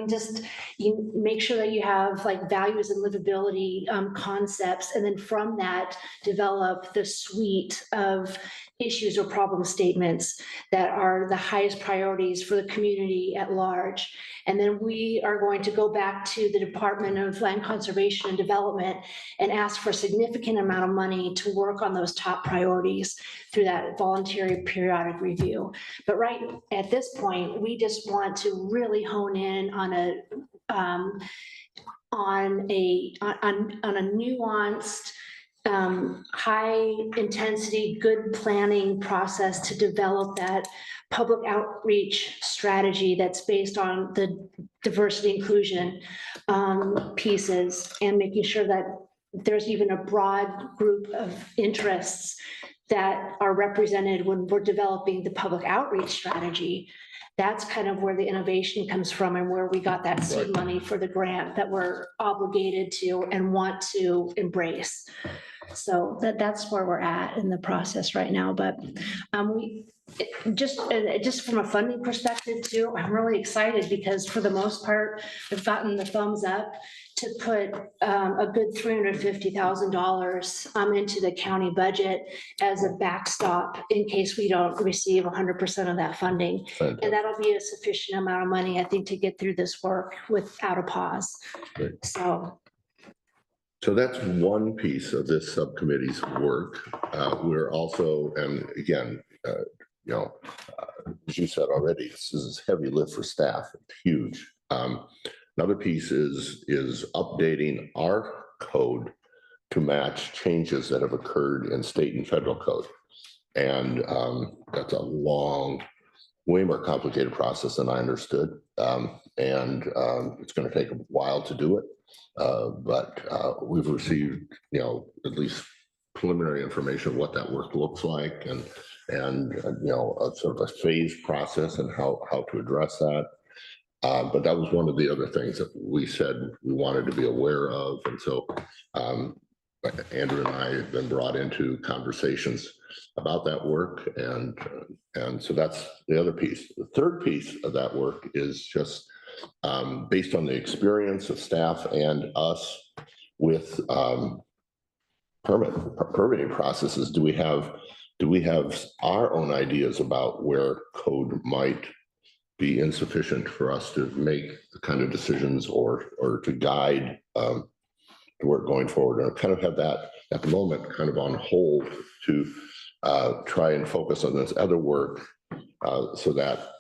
just you make sure that you have like values and livability concepts. And then from that, develop the suite of issues or problem statements that are the highest priorities for the community at large. And then we are going to go back to the Department of Land Conservation and Development and ask for a significant amount of money to work on those top priorities through that voluntary periodic review. But right at this point, we just want to really hone in on a nuanced, high intensity, good planning process to develop that public outreach strategy that's based on the diversity inclusion pieces, and making sure that there's even a broad group of interests that are represented when we're developing the public outreach strategy. That's kind of where the innovation comes from, and where we got that seed money for the grant that we're obligated to and want to embrace. So that's where we're at in the process right now. But we just from a funding perspective too, I'm really excited because for the most part, we've gotten the thumbs up to put a good $350,000 into the county budget as a backstop in case we don't receive 100% of that funding. Fantastic. And that'll be a sufficient amount of money, I think, to get through this work without a pause. Great. So that's one piece of this subcommittee's work. We're also, and again, as you said already, this is a heavy lift for staff. It's huge. Another piece is updating our code to match changes that have occurred in state and federal code. And that's a long, way more complicated process than I understood. It's going to take a while to do it. But we've received, at least preliminary information of what that work looks like, and a sort of a phased process and how to address that. But that was one of the other things that we said we wanted to be aware of. And so Andrew and I have been brought into conversations about that work. And so that's the other piece. The third piece of that work is just based on the experience of staff and us with permitting processes. Do we have our own ideas about where code might be insufficient for us to make the kind of decisions or to guide the work going forward? And I kind of have that at the moment kind of on hold to try and focus on this other work so that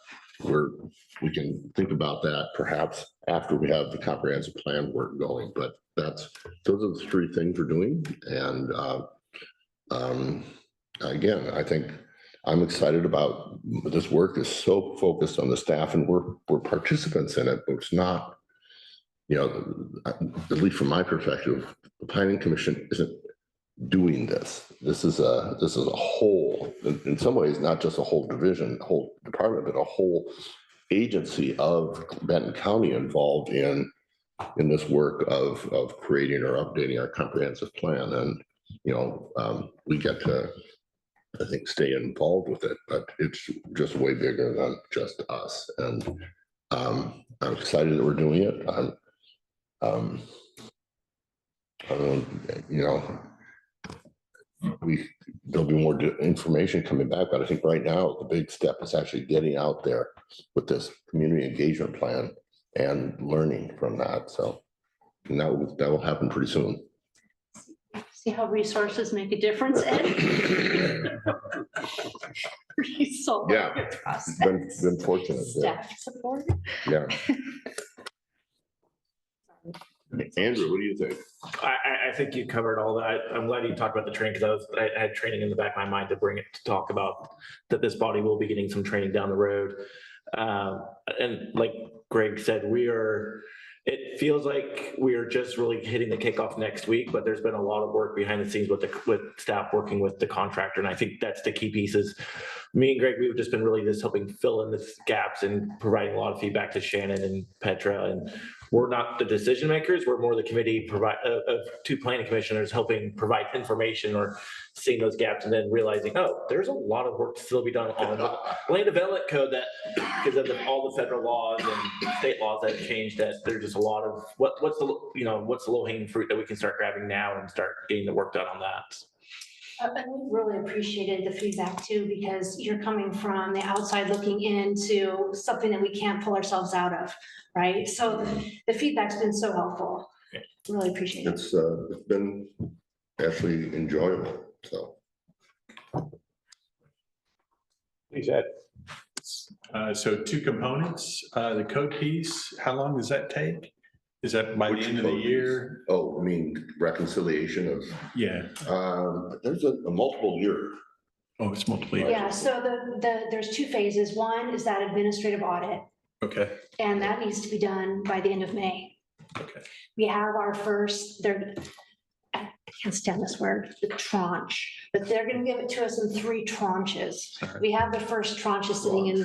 we can think about that perhaps after we have the comprehensive plan work going, but those are the three things we're doing. And again, I think I'm excited about this work is so focused on the staff, and we're participants in it, but it's not, at least from my perspective, the Planning Commission isn't doing this. This is a whole, in some ways, not just a whole division, whole department, but a whole agency of Benton County involved in this work of creating or updating our comprehensive plan. And we get to, I think, stay involved with it, but it's just way bigger than just us. And I'm excited that we're doing it. There'll be more information coming back, but I think right now the big step is actually getting out there with this community engagement plan and learning from that. So that will happen pretty soon. See how resources make a difference, Ed? Yeah, been fortunate. Staff support. Yeah. Andrew, what do you think? I think you covered all that. I'm glad you talked about the training, because I had training in the back of my mind to bring it to talk about that this body will be getting some training down the road. And like Greg said, it feels like we are just really hitting the kickoff next week, but there's been a lot of work behind the scenes with staff working with the contractor. And I think that's the key pieces. Me and Greg, we've just been really just helping fill in the gaps and providing a lot of feedback to Shannon and Petra. And we're not the decision makers. We're more the committee of two planning commissioners helping provide information or seeing those gaps and then realizing, oh, there's a lot of work to still be done on the land development code, that because of all the federal laws and state laws that have changed, that there's just a lot of what's the low hanging fruit that we can start grabbing now and start getting the work done on that. And we really appreciated the feedback too, because you're coming from the outside looking into something that we can't pull ourselves out of, right? So the feedback's been so helpful. Really appreciate it. It's been actually enjoyable. So. Please, Ed. So two components, the code piece, how long does that take? Is that by the end of the year? Oh, I mean, reconciliation of. Yeah. There's a multiple year. Oh, it's multiple years. Yeah, so there's two phases. One is that administrative audit, Okay. and that needs to be done by the end of May. Okay. We have our first, I can't stand this word, the tranche, but they're going to give it to us in 3 tranches. Right. We have the first tranche is sitting in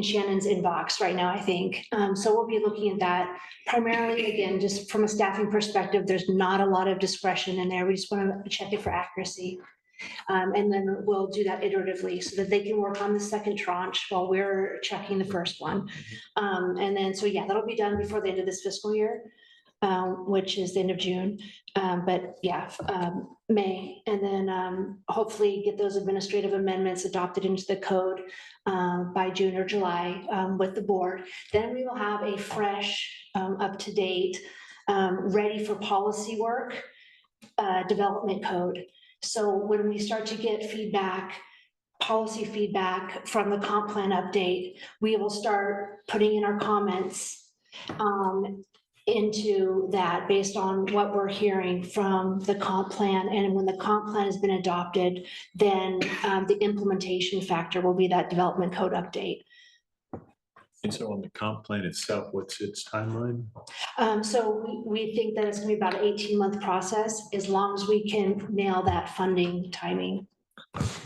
Shannon's inbox right now, I think. So we'll be looking at that primarily, again, just from a staffing perspective. There's not a lot of discretion in there. We just want to check it for accuracy. And then we'll do that iteratively so that they can work on the second tranche while we're checking the first one. And then, so yeah, that'll be done before the end of this fiscal year, which is the end of June. But yeah, May, and then hopefully get those administrative amendments adopted into the code by June or July with the board. Then we will have a fresh, up-to-date, ready for policy work development code. So when we start to get feedback, policy feedback from the comp plan update, we will start putting in our comments into that based on what we're hearing from the comp plan. And when the comp plan has been adopted, then the implementation factor will be that development code update. And so on the comp plan itself, what's its timeline? So we think that it's gonna be about an 18-month process, as long as we can nail that funding timing.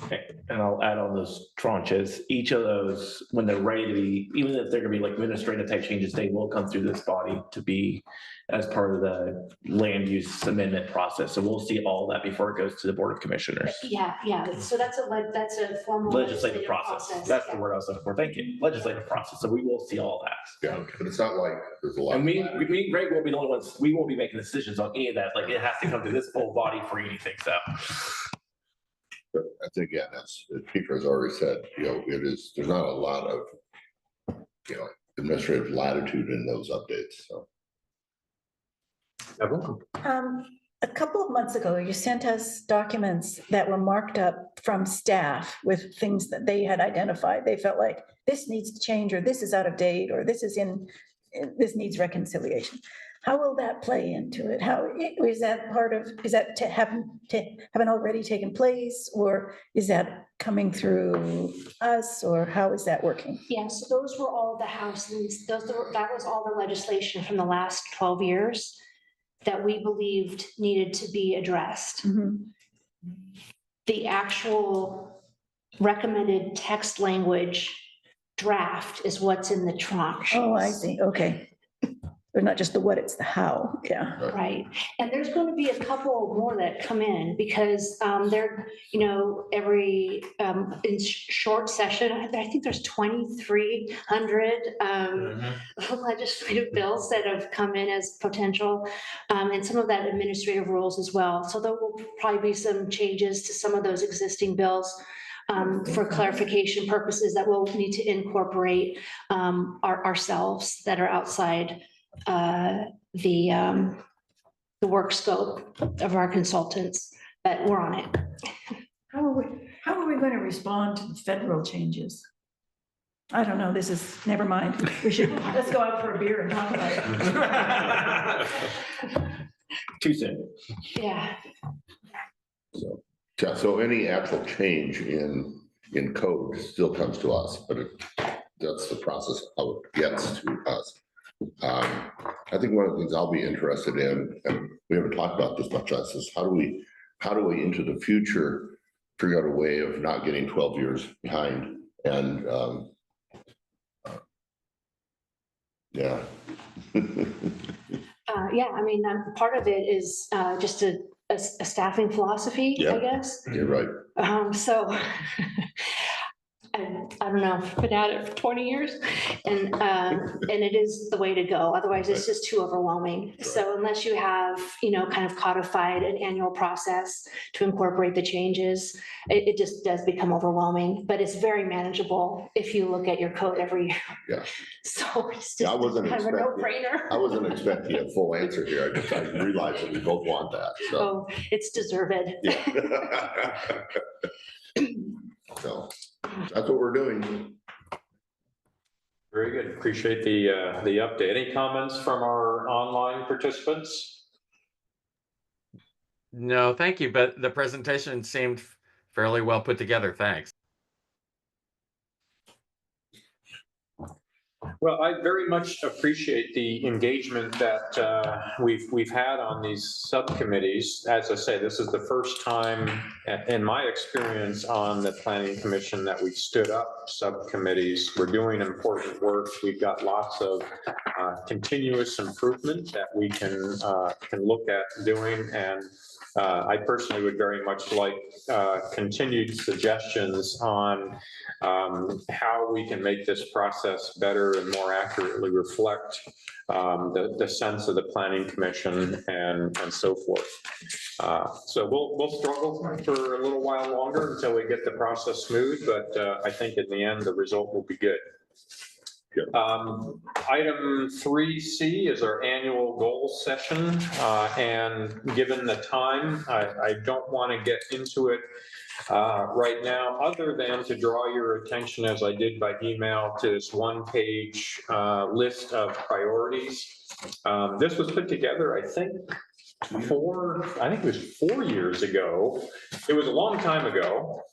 Okay, and I'll add on those tranches. Each of those, when they're ready to be, even if they're gonna be like administrative type changes, they will come through this body to be as part of the land use amendment process. So we'll see all that before it goes to the Board of Commissioners. Yeah. So that's a formal Legislative process. That's the word I was looking for. Thank you. Legislative process. So we will see all that. Yeah, but it's not like there's a lot. And me and Greg won't be the only ones. We won't be making decisions on any of that. Like, it has to come to this full body for anything. So. But I think, yeah, as Peter has already said, there's not a lot of, administrative latitude in those updates, so. a couple of months ago, you sent us documents that were marked up from staff with things that they had identified. They felt like this needs to change, or this is out of date, or this this needs reconciliation. How will that play into it? How is that part of, is that haven't already taken place, or is that coming through us, or how is that working? Yes, those were all the houses, that was all the legislation from the last 12 years that we believed needed to be addressed. Mhm. The actual recommended text language draft is what's in the tranche. Oh, I see. Okay. But not just the what, it's the how. Yeah. Right. And there's going to be a couple more that come in because they're, every in short session, I think there's 2,300 legislative bills that have come in as potential, and some of that administrative rules as well. So there will probably be some changes to some of those existing bills for clarification purposes that we'll need to incorporate ourselves that are outside the work scope of our consultants, but we're on it. How are we going to respond to the federal changes? I don't know. Never mind. Let's go out for a beer and talk about it. Too soon. Yeah. So any actual change in code still comes to us, but that's the process how it gets to us. I think one of the things I'll be interested in, and we haven't talked about this much, is how do we into the future figure out a way of not getting 12 years behind? And yeah. Yeah, I mean, part of it is just a staffing philosophy, Yeah. I guess. You're right. So I don't know, been at it for 20 years and it is the way to go. Otherwise, it's just too overwhelming. Right. So unless you have, kind of codified an annual process to incorporate the changes, it just does become overwhelming, but it's very manageable if you look at your code every year. Yeah. So it's Yeah, just I wasn't kind of a expecting- no-brainer. I wasn't expecting a full answer here. I realized that we both want that. So. Oh, it's deserved. Yeah. So that's what we're doing. Very good. Appreciate the update. Any comments from our online participants? No, thank you. But the presentation seemed fairly well put together. Thanks. Well, I very much appreciate the engagement that we've had on these subcommittees. As I say, this is the first time in my experience on the Planning Commission that we've stood up subcommittees. We're doing important work. We've got lots of continuous improvement that we can look at doing, and I personally would very much like continued suggestions on how we can make this process better and more accurately reflect the sense of the Planning Commission and so forth. So we'll struggle for a little while longer until we get the process smooth, but I think in the end, the result will be good. Item 3C is our annual goal session, and given the time, I don't want to get into it right now, other than to draw your attention, as I did by email, to this one-page list of priorities. This was put together, I think it was 4 years ago. It was a long time ago.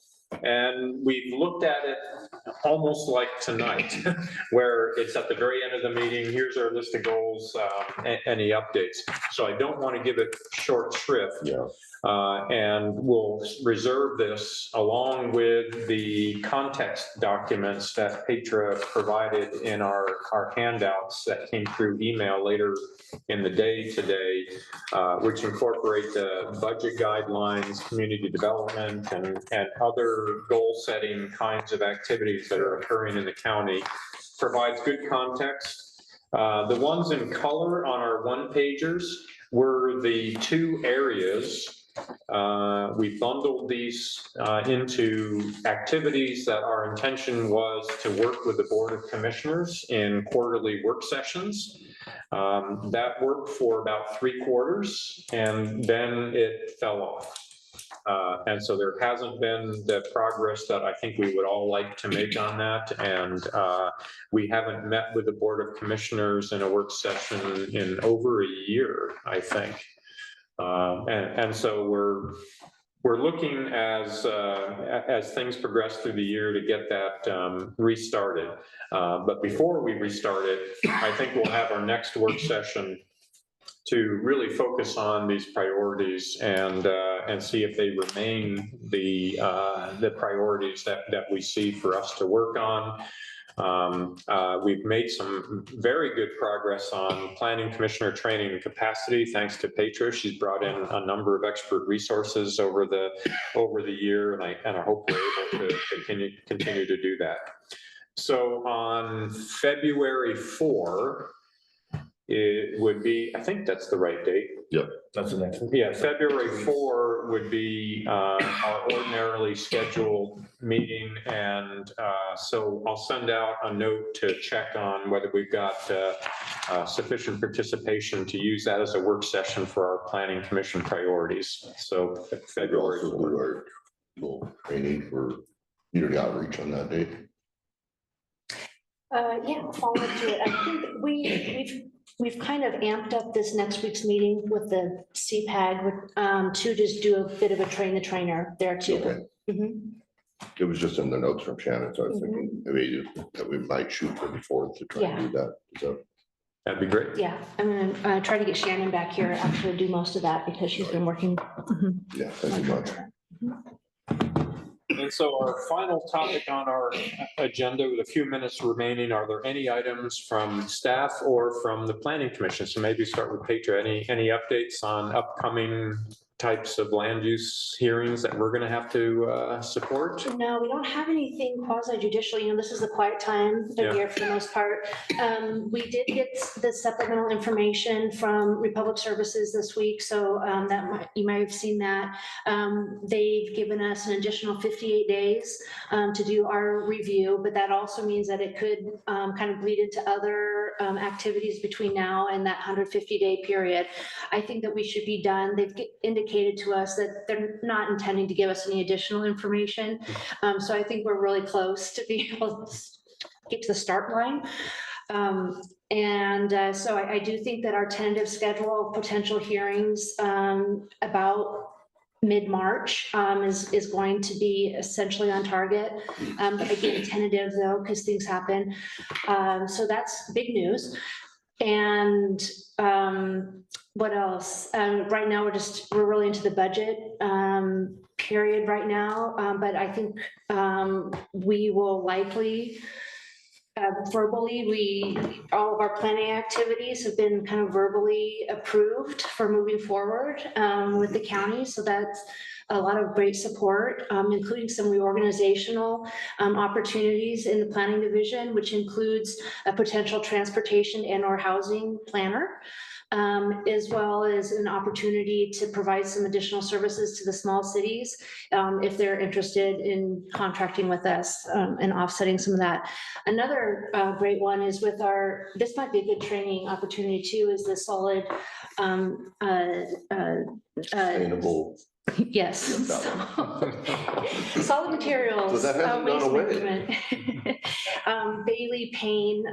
And we've looked at it almost like tonight, where it's at the very end of the meeting. Here's our list of goals, any updates. So I don't want to give it short shrift. Yeah. And we'll reserve this along with the context documents that Petra provided in our handouts that came through email later in the day today, which incorporate the budget guidelines, community development, and other goal-setting kinds of activities that are occurring in the county. Provides good context. The ones in color on our one-pagers were the two areas. We bundled these into activities that our intention was to work with the Board of Commissioners in quarterly work sessions. That worked for about 3/4, and then it fell off. And so there hasn't been the progress that I think we would all like to make on that. And we haven't met with the Board of Commissioners in a work session in over a year, I think. And so we're looking as things progress through the year to get that restarted. But before we restart it, I think we'll have our next work session to really focus on these priorities and see if they remain the priorities that we see for us to work on. We've made some very good progress on planning commissioner training and capacity, thanks to Petra. She's brought in a number of expert resources over the year, and I hope we're able to continue to do that. So on February 4, it would be, I think that's the right date. Yep. That's the next one. Yeah, February 4 would be our ordinarily scheduled meeting. And so I'll send out a note to check on whether we've got sufficient participation to use that as a work session for our planning commission priorities. So February 4. Do our little training for community outreach on that date. Yeah, follow up to it. I think we've kind of amped up this next week's meeting with the CPAG to just do a bit of a train the trainer there too. Okay. Mhm. It was just in the notes from Shannon, so I was thinking maybe that we might shoot for before to try and do that. So That'd be great. Yeah, I'm gonna try to get Shannon back here actually do most of that because she's been working. yeah, thank you much. And so our final topic on our agenda with a few minutes remaining, are there any items from staff or from the planning commission? So maybe start with Petra. Any updates on upcoming types of land use hearings that we're going to have to support? No, we don't have anything quasi judicial. This is the quiet time of year for the most part. We did get the supplemental information from Republic Services this week, so you might have seen that. They've given us an additional 58 days to do our review, but that also means that it could kind of bleed into other activities between now and that 150-day period. I think that we should be done. They've indicated to us that they're not intending to give us any additional information. So I think we're really close to being able to get to the start line. So I do think that our tentative schedule of potential hearings about mid-March is going to be essentially on target. Again, tentative though, because things happen. So that's big news. And what else? Right now, we're really into the budget period right now. But I think we will likely verbally, all of our planning activities have been kind of verbally approved for moving forward with the county. So that's a lot of great support, including some reorganizational opportunities in the planning division, which includes a potential transportation and/or housing planner, as well as an opportunity to provide some additional services to the small cities if they're interested in contracting with us and offsetting some of that. Another great one is with this might be a good training opportunity too, is the solid Sustainable. Yes. Solid materials. So that hasn't waste gone away. management. Bailey Payne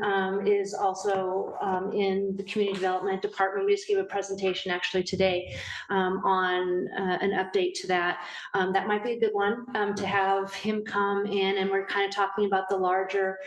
is also in the community development department. We just gave a presentation actually today on an update to that. That might be a good one to have him come in, and we're kind of talking about the larger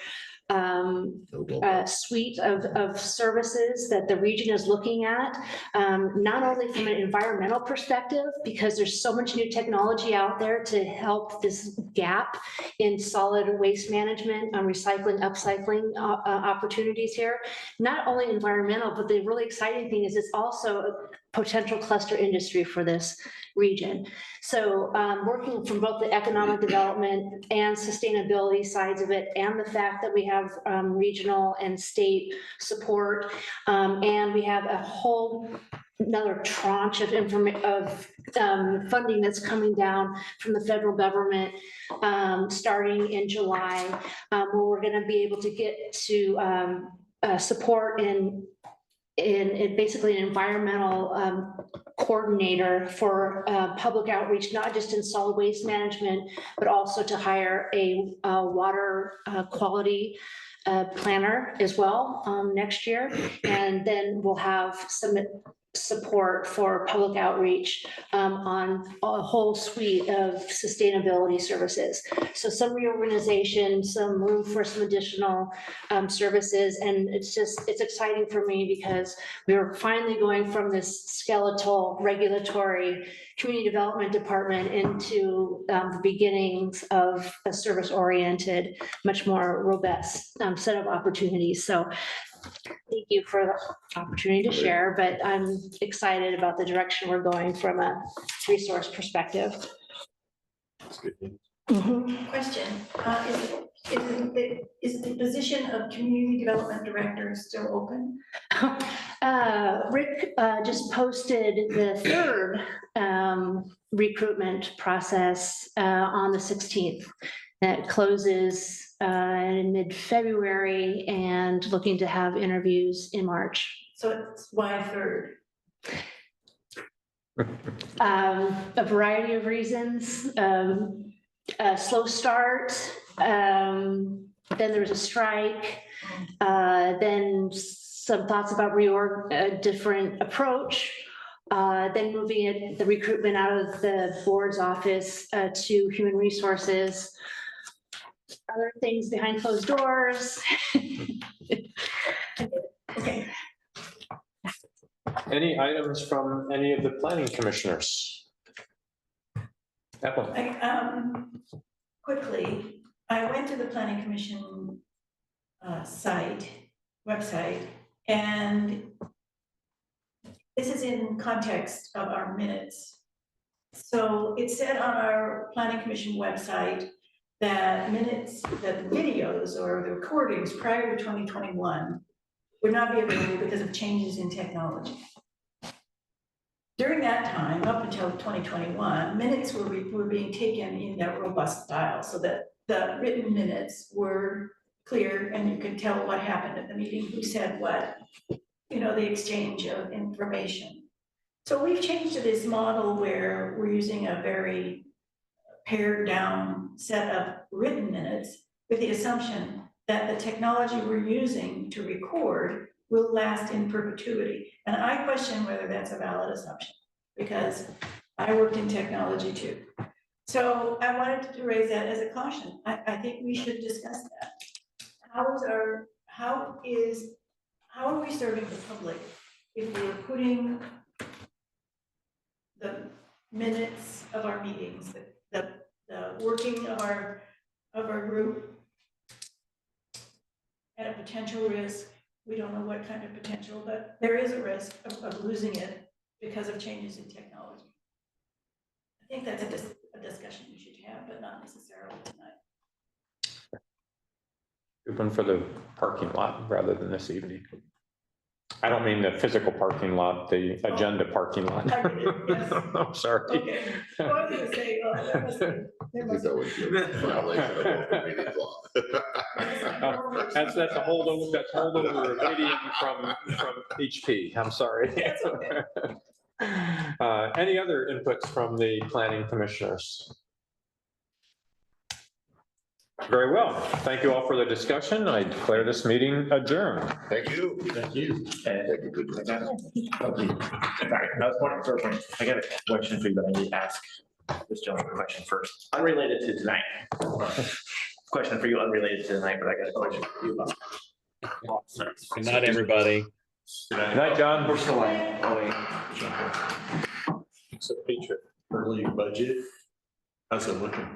suite of services that the region is looking at, not only from an environmental perspective, because there's so much new technology out there to help this gap in solid waste management, recycling, upcycling opportunities here. Not only environmental, but the really exciting thing is it's also a potential cluster industry for this region. So working from both the economic development and sustainability sides of it, and the fact that we have regional and state support, and we have a whole another tranche of funding that's coming down from the federal government starting in July, where we're going to be able to get to support in basically an environmental coordinator for public outreach, not just in solid waste management, but also to hire a water quality planner as well next year. And then we'll have some support for public outreach on a whole suite of sustainability services. So some reorganization, some room for some additional services. And it's exciting for me because we're finally going from this skeletal regulatory community development department into the beginnings of a service-oriented, much more robust set of opportunities. So thank you for the opportunity to share, but I'm excited about the direction we're going from a resource perspective. Question, is the position of community development director still open? Rick just posted the third recruitment process on the 16th. That closes in mid-February and looking to have interviews in March. So it's why third? A variety of reasons. A slow start, then there was a strike, then some thoughts about reorg, a different approach, then moving the recruitment out of the board's office to human resources, other things behind closed doors. Okay. Any items from any of the planning commissioners? Evelyn. Quickly, I went to the planning commission website, and this is in context of our minutes. So it said on our planning commission website that the videos or the recordings prior to 2021 would not be available because of changes in technology. During that time, up until 2021, minutes were being taken in that robust style so that the written minutes were clear and you could tell what happened at the meeting, who said what, the exchange of information. So we've changed to this model where we're using a very pared down set of written minutes with the assumption that the technology we're using to record will last in perpetuity. And I question whether that's a valid assumption, because I worked in technology too. So I wanted to raise that as a caution. I think we should discuss that. How are we serving the public if we're putting the minutes of our meetings, the working of our group at a potential risk? We don't know what kind of potential, but there is a risk of losing it because of changes in technology. I think that's a discussion we should have, but not necessarily tonight. Open for the parking lot rather than this evening. I don't mean the physical parking lot, the agenda parking lot. I did, yes. I'm sorry. Okay, well, I was gonna say, that must be, I think that would be a violation of open meetings law. That's a holdover, idiom from HP. I'm sorry. That's okay. Any other inputs from the planning commissioners? Very well. Thank you all for the discussion. I declare this meeting adjourned. Thank you. Thank you. Thank you. Good. Sorry, I was wondering for a point. I got a question for you, but I need to ask this gentleman a question first. Unrelated to tonight. Question for you, unrelated to tonight, but I got a question for you about. Good night, everybody. Good night, John. We're still on. Oh, wait. So Patriot, early budget, how's it looking?